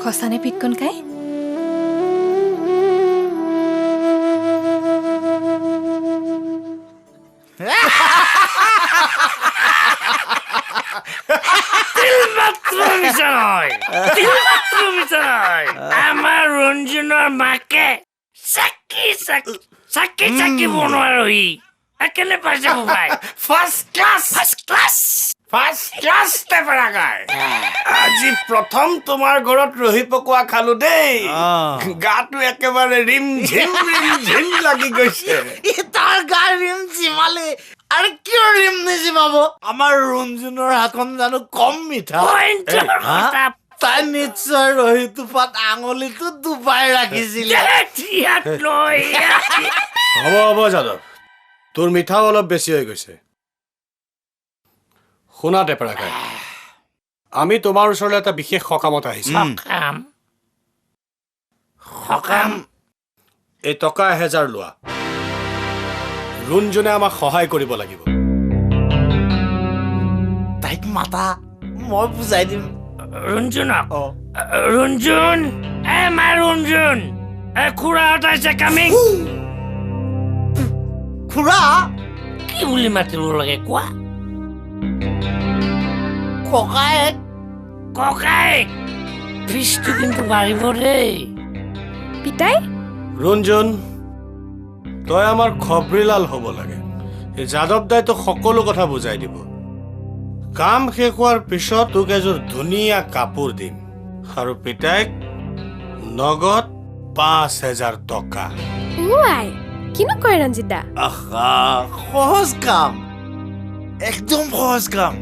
সঁচানে পিতকণ কাই আমাৰ ৰঞ্জনৰ মাকে চাকি বনোৱা ৰহি একেলে পাইছে মোবাইল ফাৰ্ষ্ট ক্লাছ টেপৰাগাৰ আজি প্ৰথম তোমাৰ ঘৰত ৰহি পকোৱা খালো দেই গাটো একেবাৰে ৰিম ঝিম লাগি গৈছে তাৰ গা ৰিম জিমালে আৰু কিয় ৰিম নিজিমাব আমাৰ ৰঞ্জনৰ হাতখন জানো কম মিঠা তাই নিশ্চয় ৰহি টোপাত আঙুলিটো ডুবাই ৰাখিছিলে হ'ব যাদৱ তোৰ মিঠাও অলপ বেছি হৈ গৈছে শুনা টেপৰাকাই আমি তোমাৰ ওচৰলৈ এটা বিশেষ সকামত আহিছো সকাম এই টকা 1000 লোৱা ৰুণজনে আমাক সহায় কৰিব লাগিব তাইক মাতা মই বুজাই দিম ৰঞ্জন খুৰাহঁত আহিছে কামিং খুৰা কি বুলি মাতিব লাগে কোৱা ককায়েক ফিজটো কিন্তু বাঢ়িব দেই পিতাই ৰুণজন তই আমাৰ খবৰিলাল হ'ব লাগে এই যাদৱ দাই তোক সকলো কথা বুজাই দিব কাম শেষ হোৱাৰ পিছত তোক এযোৰ ধুনীয়া কাপোৰ দিম আৰু পিতাইক নগদ 5000 টকা কিনো কয় ৰঞ্জিতা সহজ কাম একদম সহজ কাম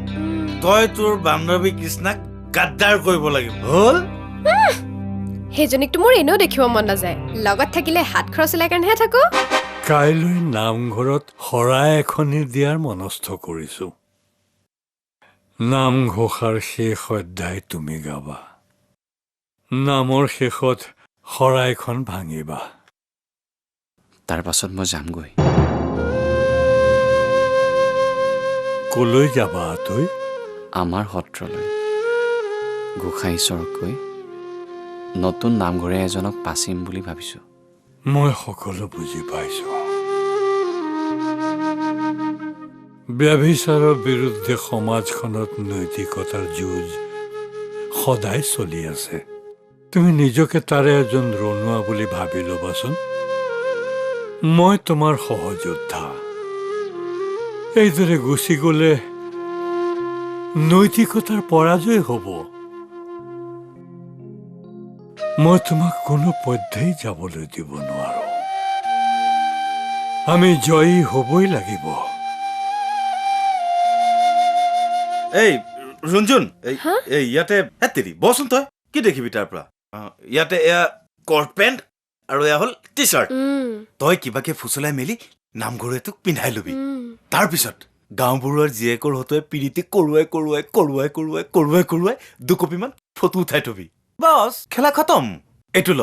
তই তোৰ বান্ধৱী কৃষ্ণাক গাদ্দাৰ কৰিব লাগিব হ'ল সেইজনীকতো মোৰ এনেও দেখিব মন নাযায় লগত থাকিলে হাত খৰচ ওলাই কাৰণেহে থাকো কাইলৈ নামঘৰত শৰাই এখনি দিয়াৰ মনস্থ কৰিছো নামঘোষাৰ শেষ অধ্যায় তুমি গাবা নামৰ শেষত শৰাইখন ভাঙিবা তাৰ পাছত মই যামগৈ কলৈ যাবা তই আমাৰ সত্ৰলৈ গোসাঁই ঈশ্বৰকৈ নতুন নামঘৰে এজনক পাচিম বুলি ভাবিছো মই সকলো বুজি পাইছো ব্যভিচাৰৰ বিৰুদ্ধে সমাজখনত নৈতিকতাৰ যুঁজ সদায় চলি আছে তুমি নিজকে তাৰে এজন ৰণুৱা বুলি ভাবি ল'বাচোন মই তোমাৰ সহযোদ্ধা এইদৰে গুচি গ'লে নৈতিকতাৰ পৰাজয় হ'ব মই তোমাক কোনো পধ্যেই যাবলৈ দিব নোৱাৰো আমি জয়ী হ'বই লাগিব এই ৰুণজন এই ইয়াতে হেতেৰি বচোন তই কি দেখিবি তাৰ পৰা ইয়াতে এয়া কৰ্ট পেণ্ট আৰু এয়া হ'ল টি চাৰ্ট তই কিবাকে ফুচলাই মেলি নামঘৰে তোক পিন্ধাই লবি তাৰপিছত গাঁওবোৰৰ জীয়েকৰ হতুৱাই পিৰিতে কৰোৱাই 2 কপিমান ফটো উঠাই থবি বছ খেলা খতম এইটো ল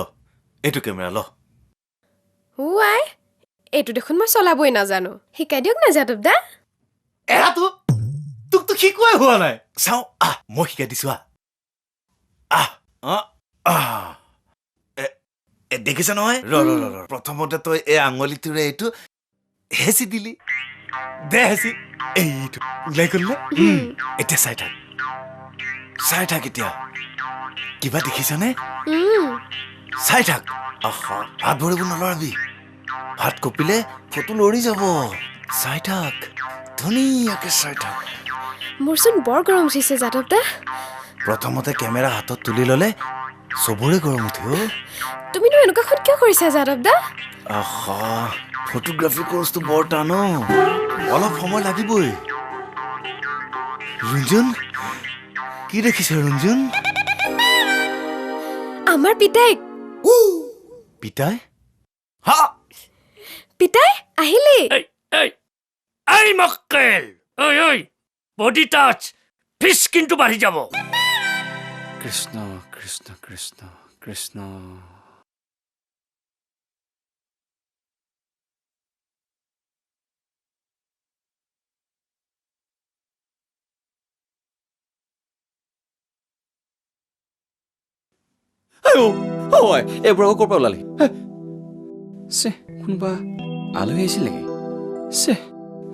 এইটো কেমেৰা ল আই এইটো দেখোন মই চলাবই নাজানো শিকাই দিয়ক না যাদৱ দা এৰাটো তোক তো শিকোৱাই হোৱা নাই চাওঁ মই শিকাই দিছো দেখিছ নহয় ৰ প্ৰথমতে তই এই আঙুলিটোৰে এইটো হেঁচি দিলি দে হেঁচি এইটো ওলাই গ'লে এতিয়া চাই থাক এতিয়া কিবা দেখিছনে চাই থাক হাত ভৰিব নলৰাবি হাত কঁপিলে ফটো লৰি যাব চাই থাক ধুনীয়াকে চাই থাক মোৰচোন বৰ গৰম উঠিছে যাদৱ দা প্ৰথমতে কেমেৰা হাতত তুলি ল'লে চবৰে গৰম উঠে তুমিনো এনেকুৱাখন কিয় কৰিছা যাদৱ দা ফটোগ্ৰাফি কোৰ্চটো বৰ টান অলপ সময় লাগিবই ৰঞ্জন কি দেখিছে ৰঞ্জন আমাৰ পিতাইক পিতাই পিতাই আহিলি এই মক্কেল ঐ বডি টাচ ফিস কিন্তু বাঢ়ি যাব কৃষ্ণ কৃষ্ণ কৃষ্ণ কৃষ্ণ এইবোৰ আকৌ ক'ৰ পৰা ওলালি কোনোবা আলহী আহিছিল নেকি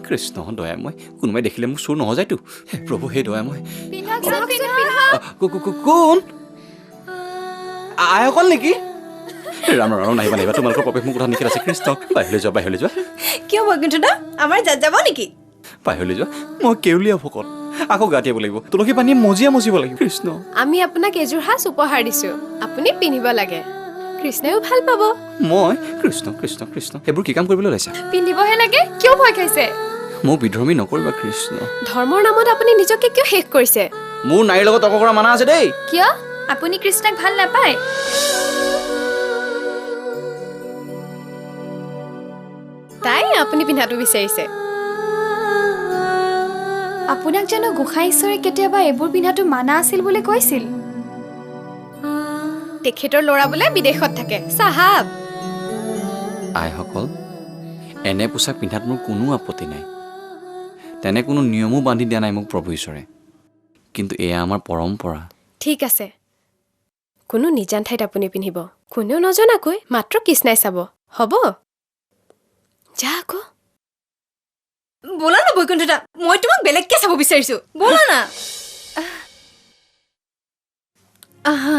কৃষ্ণ দয়াময় কোনোবাই দেখিলে মোক চুৰ নহযায়তো প্ৰভু সেই দয়াময় কোন আইসকল নেকি ৰাম নাহিবা তোমালোকৰ প্ৰৱেশ মোৰ কথা নিষেধ আছে কৃষ্ণ বাহিৰলৈ যোৱা কিয় বৈকুণ্ঠদা আমাৰ যাত যাব নেকি বাহিৰলৈ যোৱা মই কেউলীয়া ভকত আকৌ গা তিয়াব লাগিব তুলসী পানীয়ে মজিব লাগিব কৃষ্ণ আমি আপোনাক এযোৰ সাজ উপহাৰ দিছো আপুনি পিন্ধিব লাগে কৃষ্ণও ভাল পাব মই কৃষ্ণ কৃষ্ণ কৃষ্ণ এইবোৰ কি কাম কৰিবলৈ ওলাইছা পিন্ধিবহে লাগে কিয় ভয় খাইছে মোক বিধৰ্মী নকৰিবা কৃষ্ণ ধৰ্মৰ নামত আপুনি নিজকে কিয় শেষ কৰিছে মোৰ নাৰীৰ লগত তৰ্ক কৰা মানা আছে দেই কিয় আপুনি কৃষ্ণক ভাল নাপায় তাই আপুনি পিন্ধাটো বিচাৰিছে আপোনাক জানো গোসাঁই ঈশ্বৰে কেতিয়াবা এইবোৰ পিন্ধাটো মানা আছিল বুলি কৈছিল তেখেতৰ ল'ৰা বোলে বিদেশত থাকে চাহাব আইসকল এনে পোছাক পিন্ধাত মোৰ কোনো আপত্তি নাই তেনে কোনো নিয়মো বান্ধি দিয়া নাই মোক প্ৰভু ঈশ্বৰে কিন্তু এয়া আমাৰ পৰম্পৰা ঠিক আছে কোনো নিজান ঠাইত আপুনি পিন্ধিব কোনেও নজনাকৈ মাত্ৰ কৃষ্ণাই চাব হ'ব যা আকৌ ব'লা না বৈকুণ্ঠদা মই তোমাক বেলেগকে চাব বিচাৰিছো ব'লা না আহা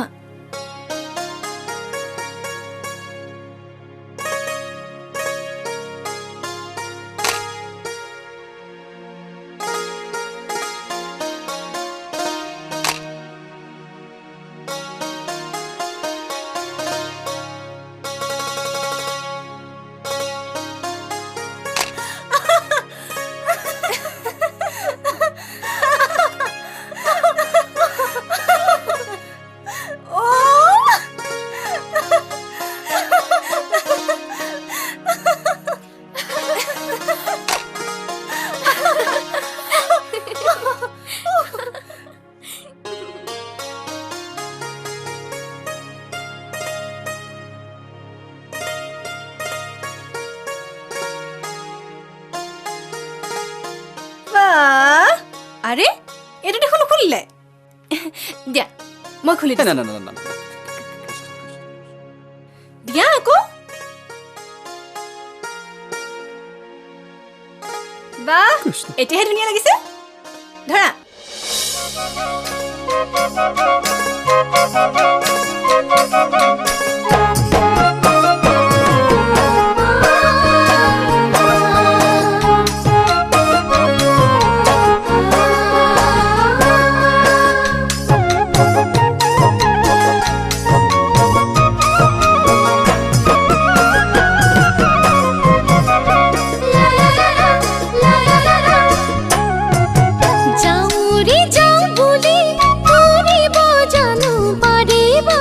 আরে এটা দেখুন খুললে দিয়া মই খুলি দিম না দিয়া আকৌ বা এতিয়াহে ধুনীয়া লাগিছে ধৰা जाऊं रे जाऊं बोली पूरी बो जानू पारे बा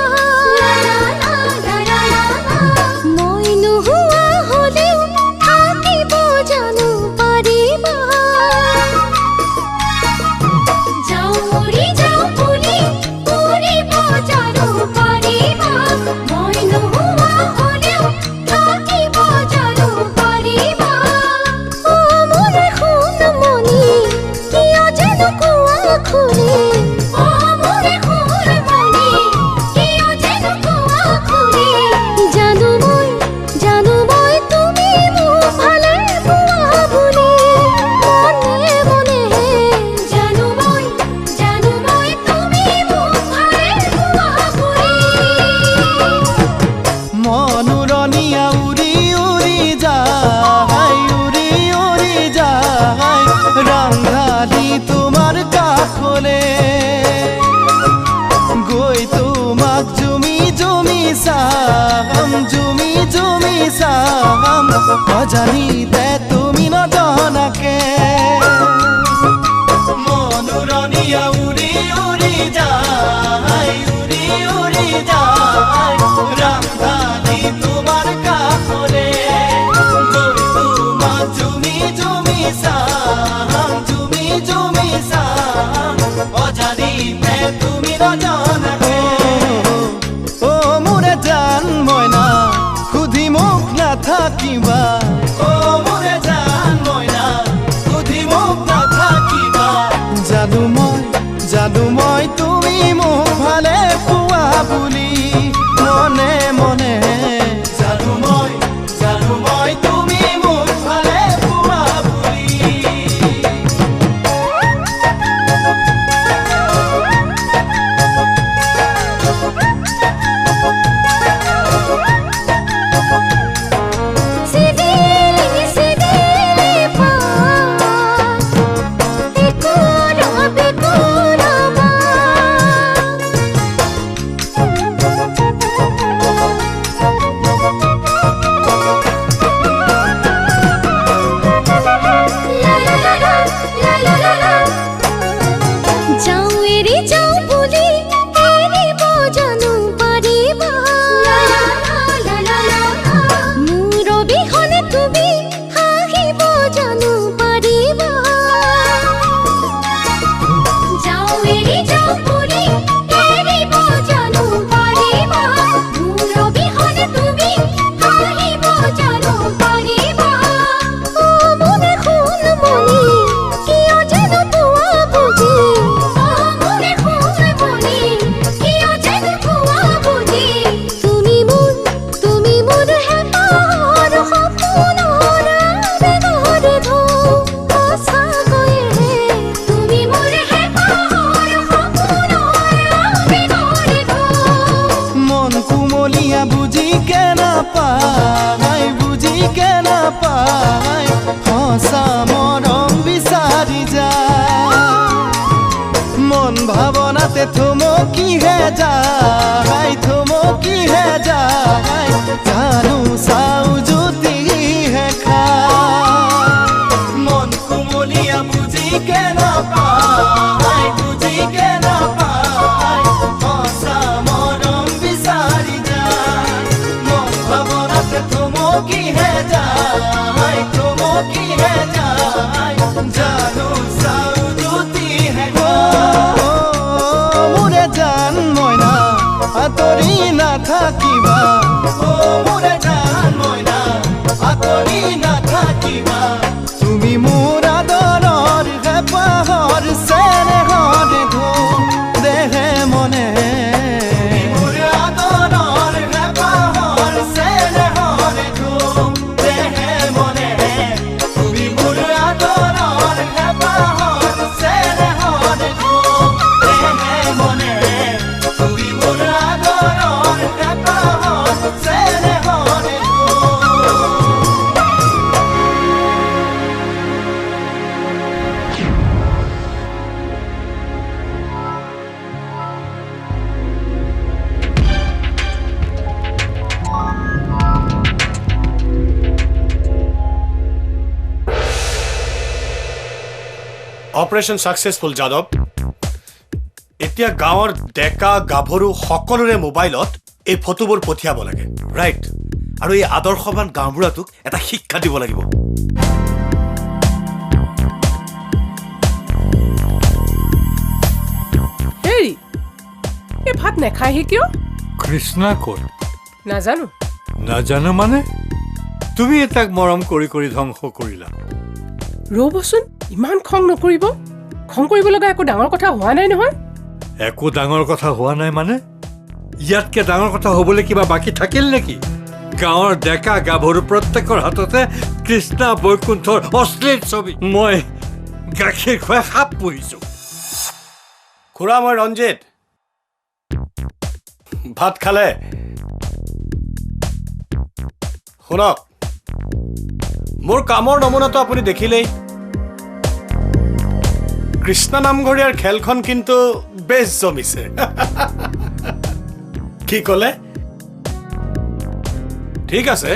অজানিতে তুমি নজনাকে মনোৰণীয়া উৰি উৰি যায় উৰি উৰি যায় ৰামধানী তোমাৰ কাষৰে গৈ তোমাক জুমি জুমি চাম জুমি জুমি চাম অজানিতে তুমি নজনাকে ও মোৰে জান মইনা সুধি মোক নাথাকিবা ও মোৰে জান মইনা সুধি মোক নাথাকিবা জানো মই তুমি মোক ভালে পোৱা বুলি মনে মনে জানো মই তুমি মোক ভালে পোৱা বুলি থমকিহে যায় জানো চাও জ্যোতিহে খাই মন কুমলীয়া বুজিকে নাপায় সঁচা মৰম বিচাৰি যায় মন ভাৱনাতে থমকিহে যায় জানো চাও জ্যোতিহে খাই জান মইনা আতৰি নাথাকিবা ও মোৰে জান মইনা আতৰি নাথাকিবা তুমি মোৰ আদৰৰ হেঁপাহৰ চেনেহৰ ধুম দেহে মনে মোৰ আদৰৰ হেঁপাহৰ চেনেহৰ ধুম দেহে মনে তুমি মোৰ আদৰৰ হেঁপাহৰ চেনেহৰ ধুম দেহে মনে অপাৰেশ্যন সাকসেসফুল যাদৱ এতিয়া গাঁৱৰ ডেকা গাভৰু সকলোৰে মোবাইলত এই ফটোবোৰ পঠিয়াব লাগে ৰাইট আৰু এই আদৰ্শবান গাঁওবুঢ়াটোক এটা শিক্ষা দিব লাগিব হেৰি এই ভাত নেখায়হি কিয় কৃষ্ণা ক'ত নাজানো মানে তুমি এটাক মৰম কৰি কৰি ধ্বংস কৰিলা ৰ'বচোন ইমান খং নকৰিব খং কৰিব লগা একো ডাঙৰ কথা হোৱা নাই নহয় একো ডাঙৰ কথা হোৱা নাই মানে ইয়াতকে ডাঙৰ কথা হ'বলৈ কিবা বাকী থাকিল নেকি গাঁৱৰ ডেকা গাভৰু প্ৰত্যেকৰ হাততে কৃষ্ণা বৈকুণ্ঠৰ অশ্লীল ছবি মই গাখীৰ খুৱাই সাপ পুহিছো খুৰা মই ৰঞ্জিত ভাত খালে শুনক মোৰ কামৰ নমুনাটো আপুনি দেখিলেই কৃষ্ণা নামঘৰীয়াৰ খেলখন কিন্তু বেছ জমিছে কি ক'লে ঠিক আছে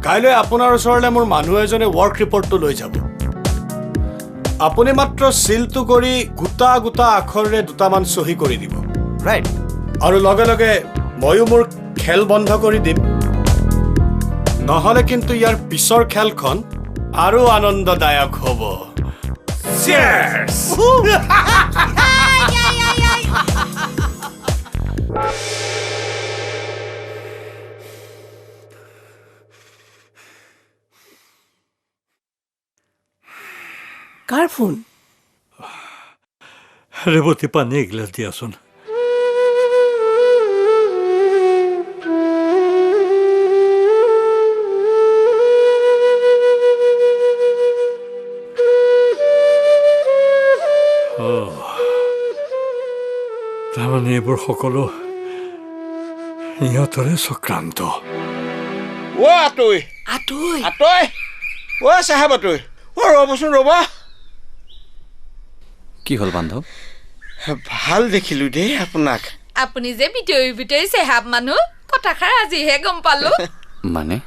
কাইলৈ আপোনাৰ ওচৰলৈ মোৰ মানুহ এজনে ৱৰ্ক ৰিপৰ্টটো লৈ যাব আপুনি মাত্ৰ সিলটো কৰি গোটা গোটা আখৰেৰে দুটামান সহি কৰি দিব ৰাইট আৰু লগে লগে ময়ো মোৰ খেল বন্ধ কৰি দিম নহলে কিন্তু ইয়াৰ পিছৰ খেলখন আৰু আনন্দদায়ক হ'ব চিয়াৰ্ছ কাৰ ফোন ৰেৱতী পানী এগিলাচ দিয়াচোন তাৰমানে এইবোৰ সকলো ইহঁতৰে চক্ৰান্ত আতৈ চাহাব আতৈ ৰ'বচোন ৰ'ব কি হ'ল বান্ধৱ ভাল দেখিলো দেই আপোনাক আপুনি যে ভিতৰি চেহাব মানুহ কথাষাৰ আজিহে গম পালো মানে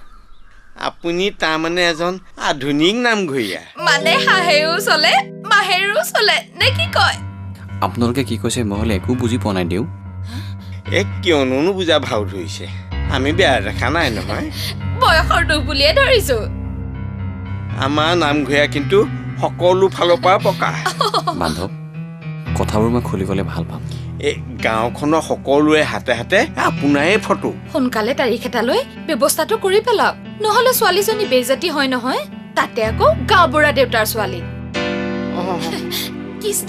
আপুনি তাৰমানে এজন আধুনিক নামঘৰীয়া মানে হাঁহেও চলে মাহেৰো চলে নে কি কয় আপোনালোকে কি কৈছে মই হ'লে একো বুজি পোৱা নাই দিওঁ কিয়নো নুবুজা ভাও ধৰিছে আমি বেয়া দেখা নাই নহয় বয়সৰ দুখ বুলিয়ে ধৰিছো আমাৰ নামঘৰীয়া কিন্তু সকলো ফালৰ পৰা পকা বান্ধৱ কথাবোৰ মই খুলি গ'লে ভাল পাম এই গাঁওখনৰ সকলোৱে হাতে হাতে আপোনাৰে ফটো সোনকালে তাৰিখ এটা লৈ ব্যৱস্থাটো কৰি পেলাওক নহলে ছোৱালীজনী বেজাতি হয় নহয় তাতে আকৌ গাঁওবুঢ়া দেউতাৰ ছোৱালী কৃষ্ণ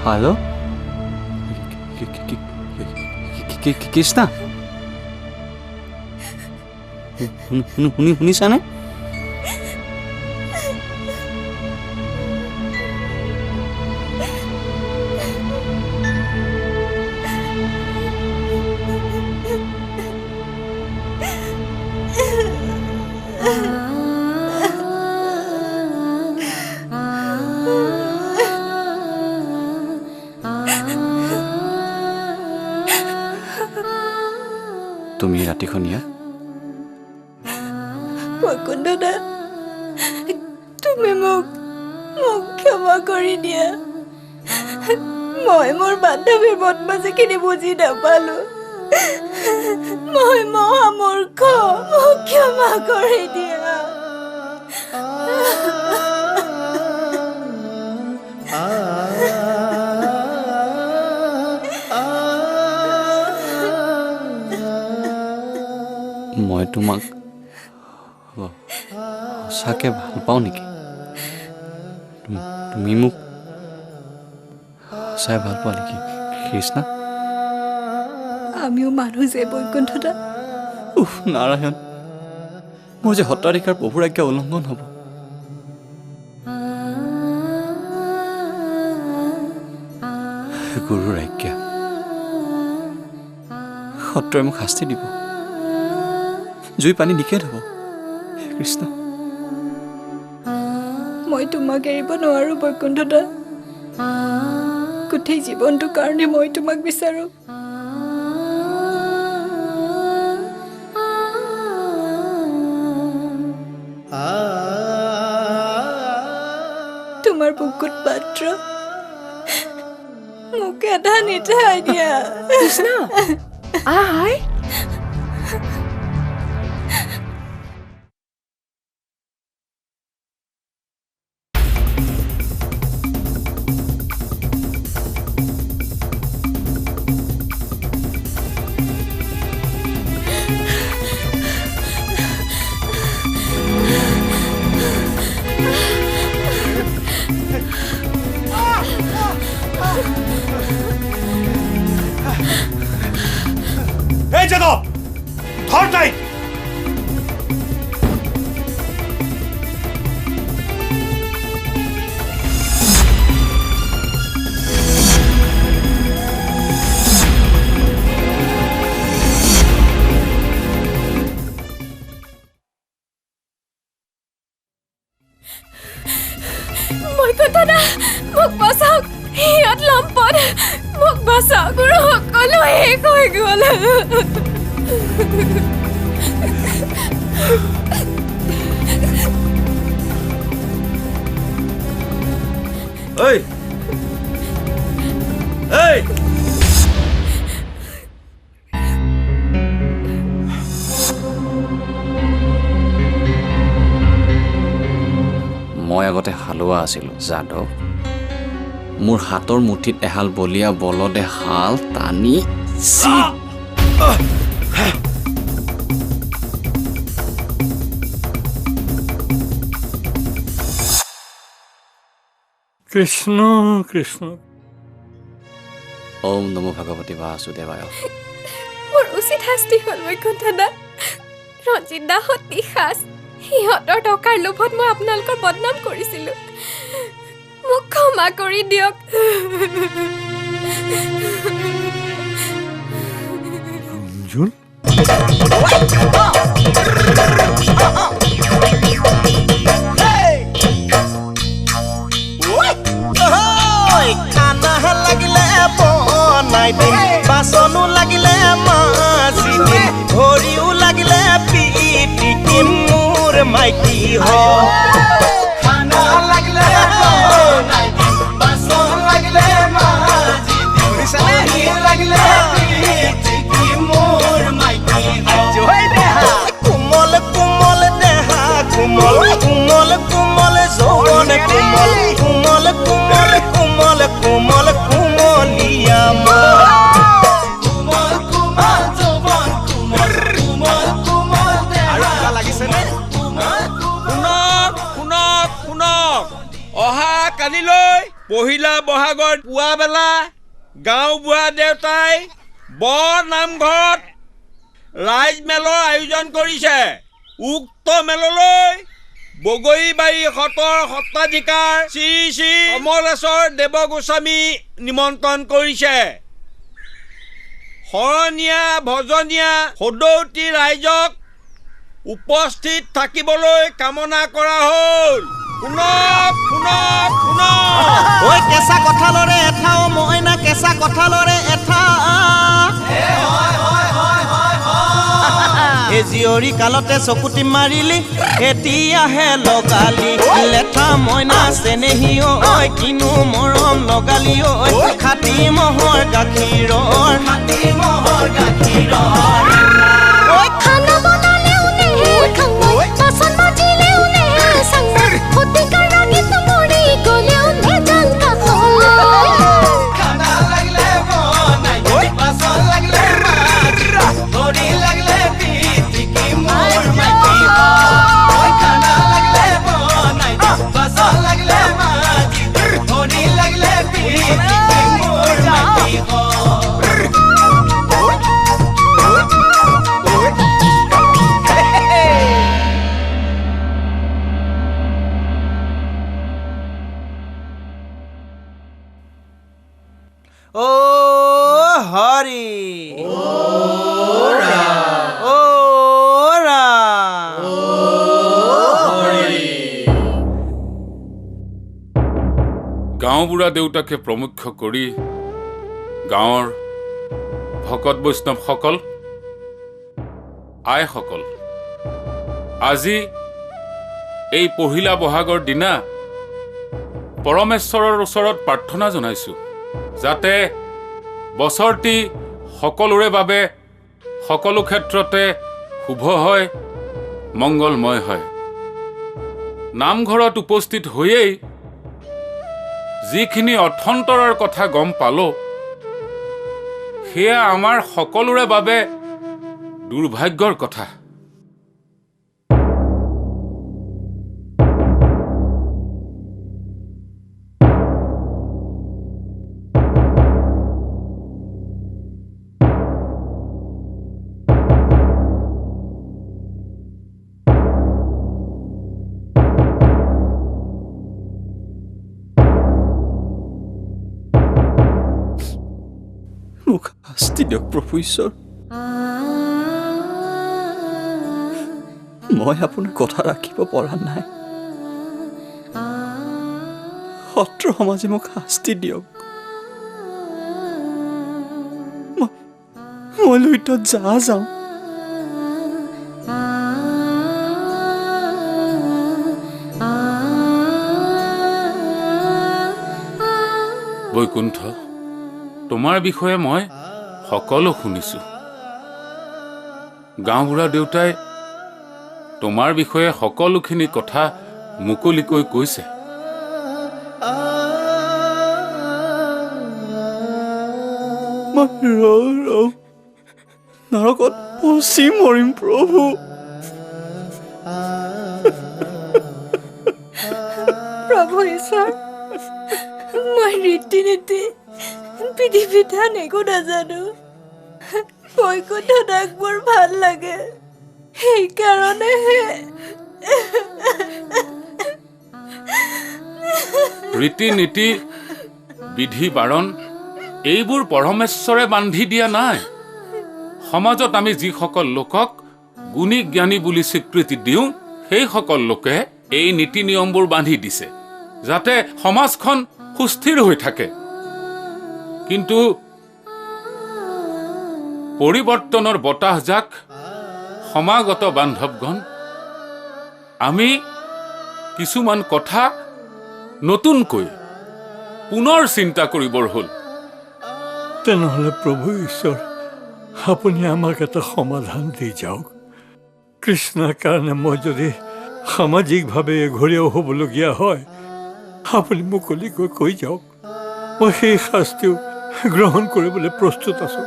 Halo? Krishna? শুনিছানে? তুমি ৰাতিখনীয়া বকুণ্ডদা তুমি মোক ক্ষমা কৰি দিয়া মই মোৰ বান্ধৱীৰ বদমাছিখিনি বুজি নাপালো মই মহামূৰ্খ মোক ক্ষমা কৰি দিয়া মই তোমাক সঁচাকে ভাল পাওঁ নেকি তুমি মোক সঁচাই ভাল পোৱা নেকি কৃষ্ণা আমিও মানুহ যে বৈকুণ্ঠদা নাৰায়ণ মোৰ যে সত্ৰাধিকাৰ প্ৰভুৰ আজ্ঞা উলংঘন হ'ব গুৰুৰ আজ্ঞা সত্ৰই মোক শাস্তি দিব জুই পানী নিষেধ হ'ব কৃষ্ণ মই তোমাক এৰিব নোৱাৰো বৈকুণ্ঠদা গোটেই জীৱনটোৰ কাৰণে মই তোমাক বিচাৰো তোমাৰ বুকুত পাত্ৰ মোক এটা নিঠাই দিয়া কৃষ্ণ আই এই যাদৱ ধৰ তাইক মই কথা না মোক বচাওক সিহঁত লম্পট মোক বচাওক আৰু সকলো শেষ হৈ গ'ল ঐ ঐ মই আগতে হালোৱা আছিলোঁ যাদৱ মোৰ হাতৰ মুঠিত এহাল বলীয়া বলদে হাল টানি কৃষ্ণ কৃষ্ণ ওম নমো ভগৱতী বাসুদেৱায় মোৰ উচিত শাস্তি হ'ল বৈকুণ্ঠ দা ৰঞ্জিত দা সতী সাজ সিহঁতৰ টকাৰ লোভত মই আপোনালোকৰ বদনাম কৰিছিলোঁ মোক ক্ষমা কৰি দিয়ক ৰঞ্জন খানা লাগিলে বনাই দিম বাচনো লাগিলে মাজি দিম ভৰিও লাগিলে পিটি দিম মোৰ মাইকী হয় খানা লাগিলে বনাই দিম বাচন লাগিলে মাজি দিম ভৰিও লাগিলে পিটি দিম মোৰ মাইকী হয় কোমল কোমল দেহা কোমল কোমল কোমল যৌৱন কোমল কোমল কোমল কোমল কোমল কোমলীয়া কোমল কোমল যৌৱন কোমল কোমল কোমল দেহা লাগিছেনে শুনক শুনক শুনক অহা কালিলৈ পহিলা বহাগৰ পুৱা বেলা গাঁও বুঢ়া দেউতাই বৰ নামঘৰত ৰাইজ মেলৰ আয়োজন কৰিছে উক্ত মেললৈ বগৰীবাৰী সত্ৰৰ সত্ৰাধিকাৰ শ্ৰী শ্ৰী কমলেশ্বৰ দেৱগোস্বামী নিমন্ত্ৰণ কৰিছে শৰণীয়া ভজনীয়া সদৌতী ৰাইজক উপস্থিত থাকিবলৈ কামনা কৰা হ'ল শুনক শুনক শুনক ঐ কেঁচা কঁঠালৰে এঠা অ মইনা কেঁচা কঁঠালৰে এঠা এই জীয়ৰী কালতে চকুটি মাৰিলি এতিয়াহে লগালি লেঠা মইনা চেনেহী ঐ কিনো মৰম লগালি ঐ খাটি মহৰ গাখীৰৰ ঐ খানা বনালেও নেহে খাঙৈ বাচন মাজিলেও নেহে চাঙৈ সতিকাৰ ৰাগীত মৰি গ'লেও নেজান কাষলৈ খানা লাগিলে বনাই বাচন লাগিলে মাজি ভৰি লাগিলে পিটিকি মোৰ মাইকী হয় খানা লাগিলে বনাই বাচন লাগিলে মাজি ভৰি লাগিলে পিটিকি মোৰ মাইকী ও হৰি গাঁওবুঢ়া দেউতাকে প্ৰমুখ্য কৰি গাঁৱৰ ভকত বৈষ্ণৱসকল আইসকল আজি এই পহিলা বহাগৰ দিনা পৰমেশ্বৰৰ ওচৰত প্ৰাৰ্থনা জনাইছোঁ যাতে বছৰটি সকলোৰে বাবে সকলো ক্ষেত্ৰতে শুভ হয় মংগলময় হয় নামঘৰত উপস্থিত হৈয়েই যিখিনি অৰ্থন্তৰৰ কথা গম পালো সেয়া আমাৰ সকলোৰে বাবে দুৰ্ভাগ্যৰ কথা মোক শাস্তি দিয়ক প্ৰভু ঈশ্বৰ মই আপোনাৰ কথা ৰাখিব পৰা নাই সত্ৰ সমাজে মোক শাস্তি দিয়ক মই লুইতত যাওঁ বৈকুণ্ঠ তোমাৰ বিষয়ে মই সকলো শুনিছো গাঁওবুঢ়া দেউতাই তোমাৰ বিষয়ে সকলোখিনি কথা মুকলিকৈ কৈছে নৰকত পচি মৰিম প্ৰভু প্ৰভু ঈশ্বৰ মই ৰীতি নীতি বিধি বিধান একো নাজানো বৈকুণ্ঠ দাক মোৰ ভাল লাগে সেইকাৰণেহে ৰীতি নীতি বিধি বাৰণ এইবোৰ পৰমেশ্বৰে বান্ধি দিয়া নাই সমাজত আমি যিসকল লোকক গুণী জ্ঞানী বুলি স্বীকৃতি দিওঁ সেইসকল লোকে এই নীতি নিয়মবোৰ বান্ধি দিছে যাতে সমাজখন সুস্থিৰ হৈ থাকে কিন্তু পৰিৱৰ্তনৰ বতাহজাক সমাগত বান্ধৱগণ আমি কিছুমান কথা নতুনকৈ পুনৰ চিন্তা কৰিবৰ হ'ল তেনেহ'লে প্ৰভু ঈশ্বৰ আপুনি আমাক এটা সমাধান দি যাওক কৃষ্ণৰ কাৰণে মই যদি সামাজিকভাৱে এঘৰীয়াও হ'বলগীয়া হয় আপুনি মুকলিকৈ কৈ যাওক মই সেই শাস্তিও গ্ৰহণ কৰিবলৈ প্ৰস্তুত আছোঁ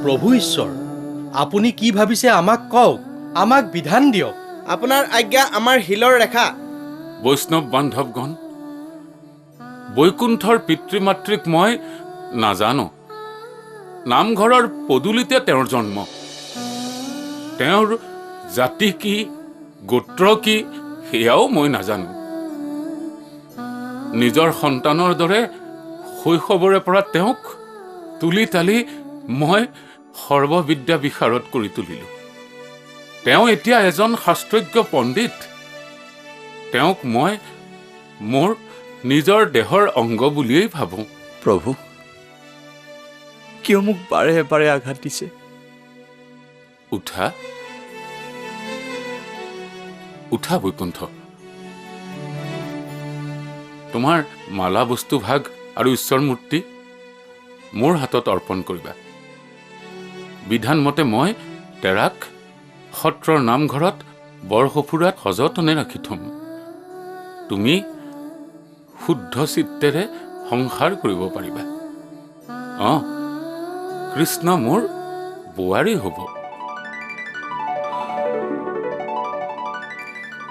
প্ৰভু ঈশ্বৰ আপুনি কি ভাবিছে আমাক কওক আমাক বিধান দিয়ক আপোনাৰ আজ্ঞা আমাৰ শিলৰ ৰেখা বৈষ্ণৱ বান্ধৱগণ বৈকুণ্ঠৰ পিতৃ মাতৃক মই নাজানো নামঘৰৰ পদূলিতে তেওঁৰ জন্ম তেওঁৰ জাতি কি গোত্ৰ কি সেয়াও মই নাজানো নিজৰ সন্তানৰ দৰে শৈশৱৰে পৰা তেওঁক তুলি তালি মই সৰ্ববিদ্যা বিশাৰদ কৰি তুলিলো তেওঁ এতিয়া এজন শাস্ত্ৰজ্ঞ পণ্ডিত তেওঁক মই মোৰ নিজৰ দেহৰ অংগ বুলিয়েই ভাবোঁ প্ৰভু কিয় মোক বাৰে বাৰে আঘাত দিছে উঠা উঠা বৈকুণ্ঠ তোমাৰ মালা বস্তু ভাগ আৰু ঈশ্বৰ মূৰ্তি মোৰ হাতত অৰ্পণ কৰিবা বিধান মতে মই তেৰাক সত্ৰৰ নামঘৰত বৰসফুৰাত সযতনে ৰাখি থম তুমি শুদ্ধ চিত্তেৰে সংসাৰ কৰিব পাৰিবা কৃষ্ণ মোৰ বোৱাৰী হ'ব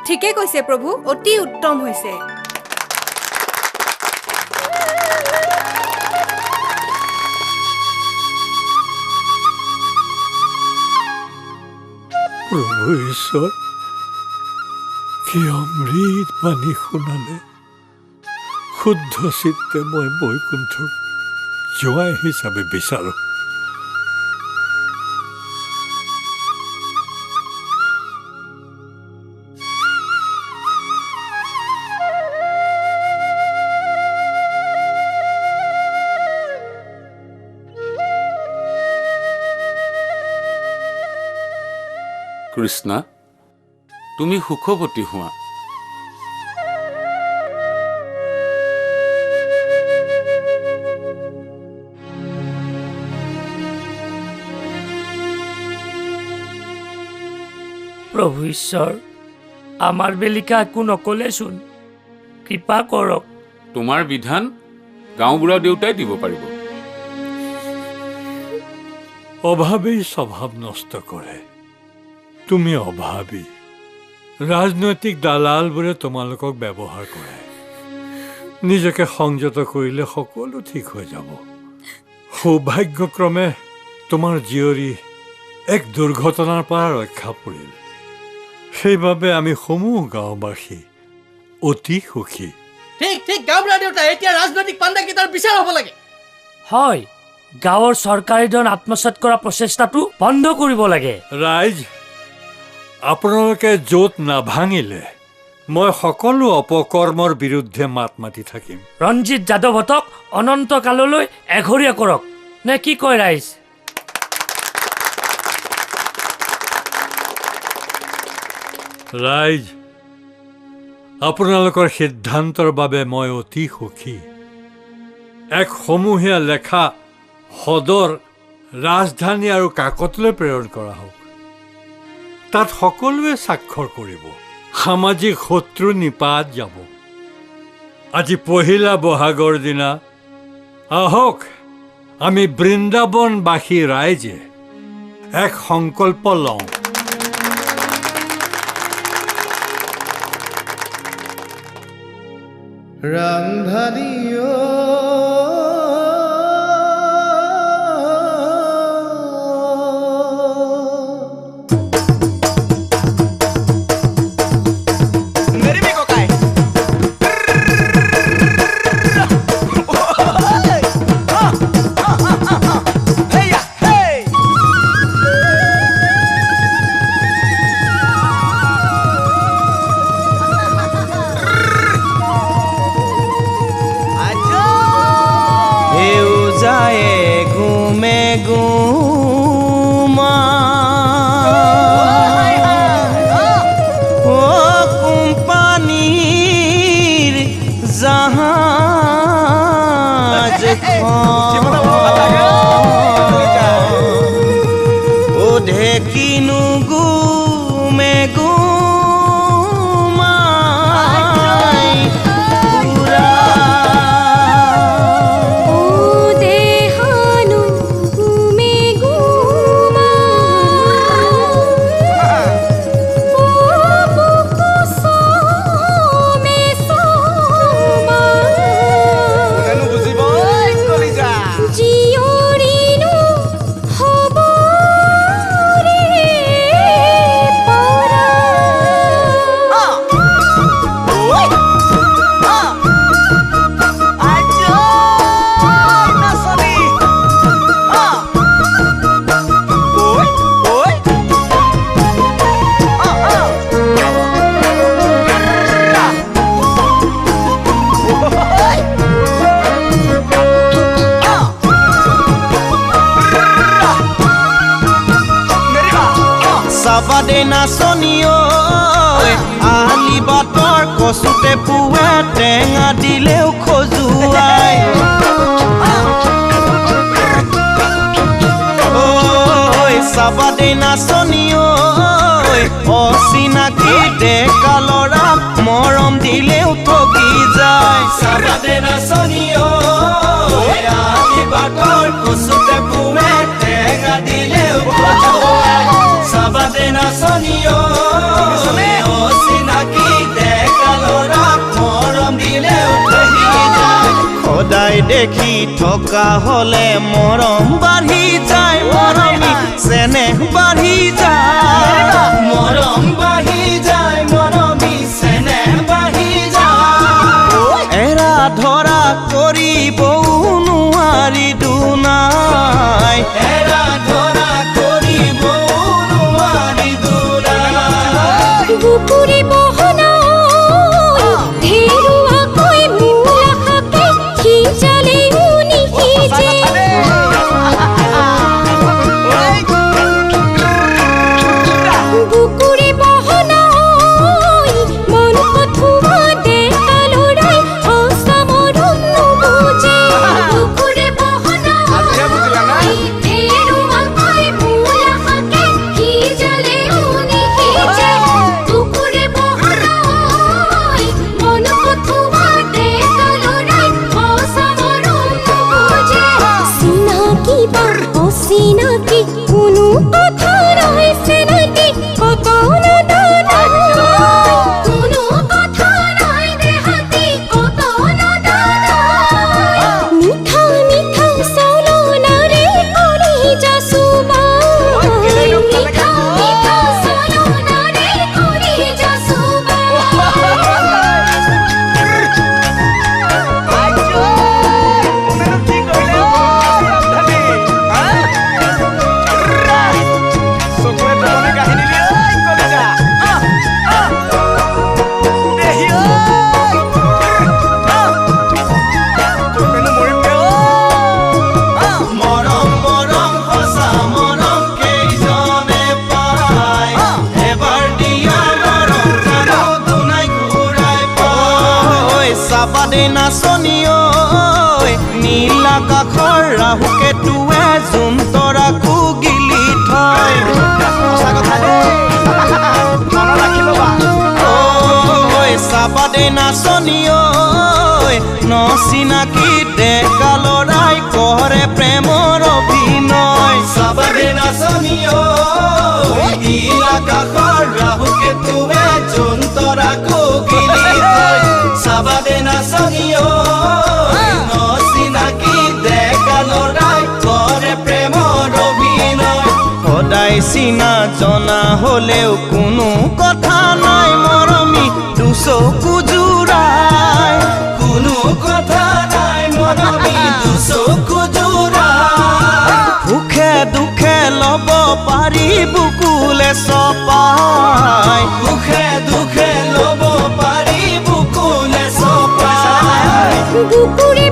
ঠিকে কৈছে প্ৰভু অতি উত্তম হৈছে প্ৰভু ঈশ্বৰ কি অমৃত বাণী শুনালে শুদ্ধ চিত্তে মই বৈকুণ্ঠক জোৱাই হিচাপে বিচাৰোঁ কৃষ্ণা তুমি সুখৱতী হোৱা। প্ৰভু ঈশ্বৰ, আমাৰ বেলিকা একো নকলেচোন, কৃপা কৰক। তোমাৰ বিধান গাঁওবুঢ়া দেউতাই দিব পাৰিব। অভাৱেই স্বভাৱ নষ্ট কৰে। তুমি অভাৱী। ৰাজনৈতিক দালালবোৰে তোমালোকক ব্যৱহাৰ কৰে। নিজকে সংযত কৰিলে সকলো ঠিক হৈ যাব। সৌভাগ্যক্ৰমে তোমাৰ জীয়ৰী এক দুৰ্ঘটনাৰ পৰা ৰক্ষা পৰিল। সেইবাবে আমি সমূহ গাঁওবাসী অতি সুখী। ঠিক ঠিক, গাঁওবুঢ়া দেউতা, এতিয়া ৰাজনৈতিক পাণ্ডাকেইটাৰ বিচাৰ হ'ব লাগে। হয়, গাঁৱৰ চৰকাৰী ধন আত্মসাৎ কৰা প্ৰচেষ্টাটো বন্ধ কৰিব লাগে। ৰাইজ, আপোনালোকে য'ত নাভাঙিলে মই সকলো অপকৰ্মৰ বিৰুদ্ধে মাত মাতি থাকিম। ৰঞ্জিত যাদৱহঁতক অনন্ত কাললৈ এঘৰীয়া কৰক, নে কি কয় ৰাইজ? ৰাইজ, আপোনালোকৰ সিদ্ধান্তৰ বাবে মই অতি সুখী। এক সমূহীয়া লেখা সদৰ, ৰাজধানী আৰু কাকতলৈ প্ৰেৰণ কৰা হওক। তাত সকলোৱে স্বাক্ষৰ কৰিব। সামাজিক শত্ৰু নিপাত যাব। আজি পহিলা বহাগৰ দিনা আহক আমি বৃন্দাবনবাসী ৰাইজে এক সংকল্প লওঁ। Rangdhali কচুতে পুৱে টেঙা দিলেও খজুৱাই। ঐ চাবাদে নাচনি ঐ, অচিনাকি ডেকা ল'ৰা মৰম দিলেও ঠগি যায়। চাবাদে নাচনি ঐ, আলি বাটৰ কচুতে পুৱে টেঙা দিলেও খজুৱাই। চাবাদে নাচনি ঐ, অচিনাকি সদায় দেখি থকা হলে মৰম বাঢ়ি যায়। মৰমী চেনেহ বাঢ়ি যায়। মৰম বাঢ়ি যায়, মৰমী চেনেহ বাঢ়ি যায়। এৰা ধৰা কৰিবও নোৱাৰি দুনাই। এৰা ধৰা কৰিবও নোৱাৰি দুনাই। বুকুৰি বহনা বুকুৰে বহনা চাবাদে নাচনি ঐ নীল আকাশৰ ৰাহুকেতুৱে জোন তৰাকো গিলি থয় চাবাদে নাচনি ঐ নচিনাকি ডেকা লৰাই কৰে প্ৰেমৰ অভিনয় চাবাদে নাচনি ঐ নীল আকাশৰ ৰাহুকেতুৱে জোন তৰাকো গিলি থয় চাবাদে নাচনি ঐ নচিনাকি ডেকা লৰাই কৰে প্ৰেমৰ অভিনয় সদায় চিনা জনা হলেও কোনো কথা নাই মৰমী দুচকু জোৰাই কোনো কথা নাই মৰমী দুচকু জোৰাই সুখে দুখে ল'ব পাৰি বুকুলে চপাই সুখে দুখে ল'ব পাৰি বুকুলে চপাই বুকুৰে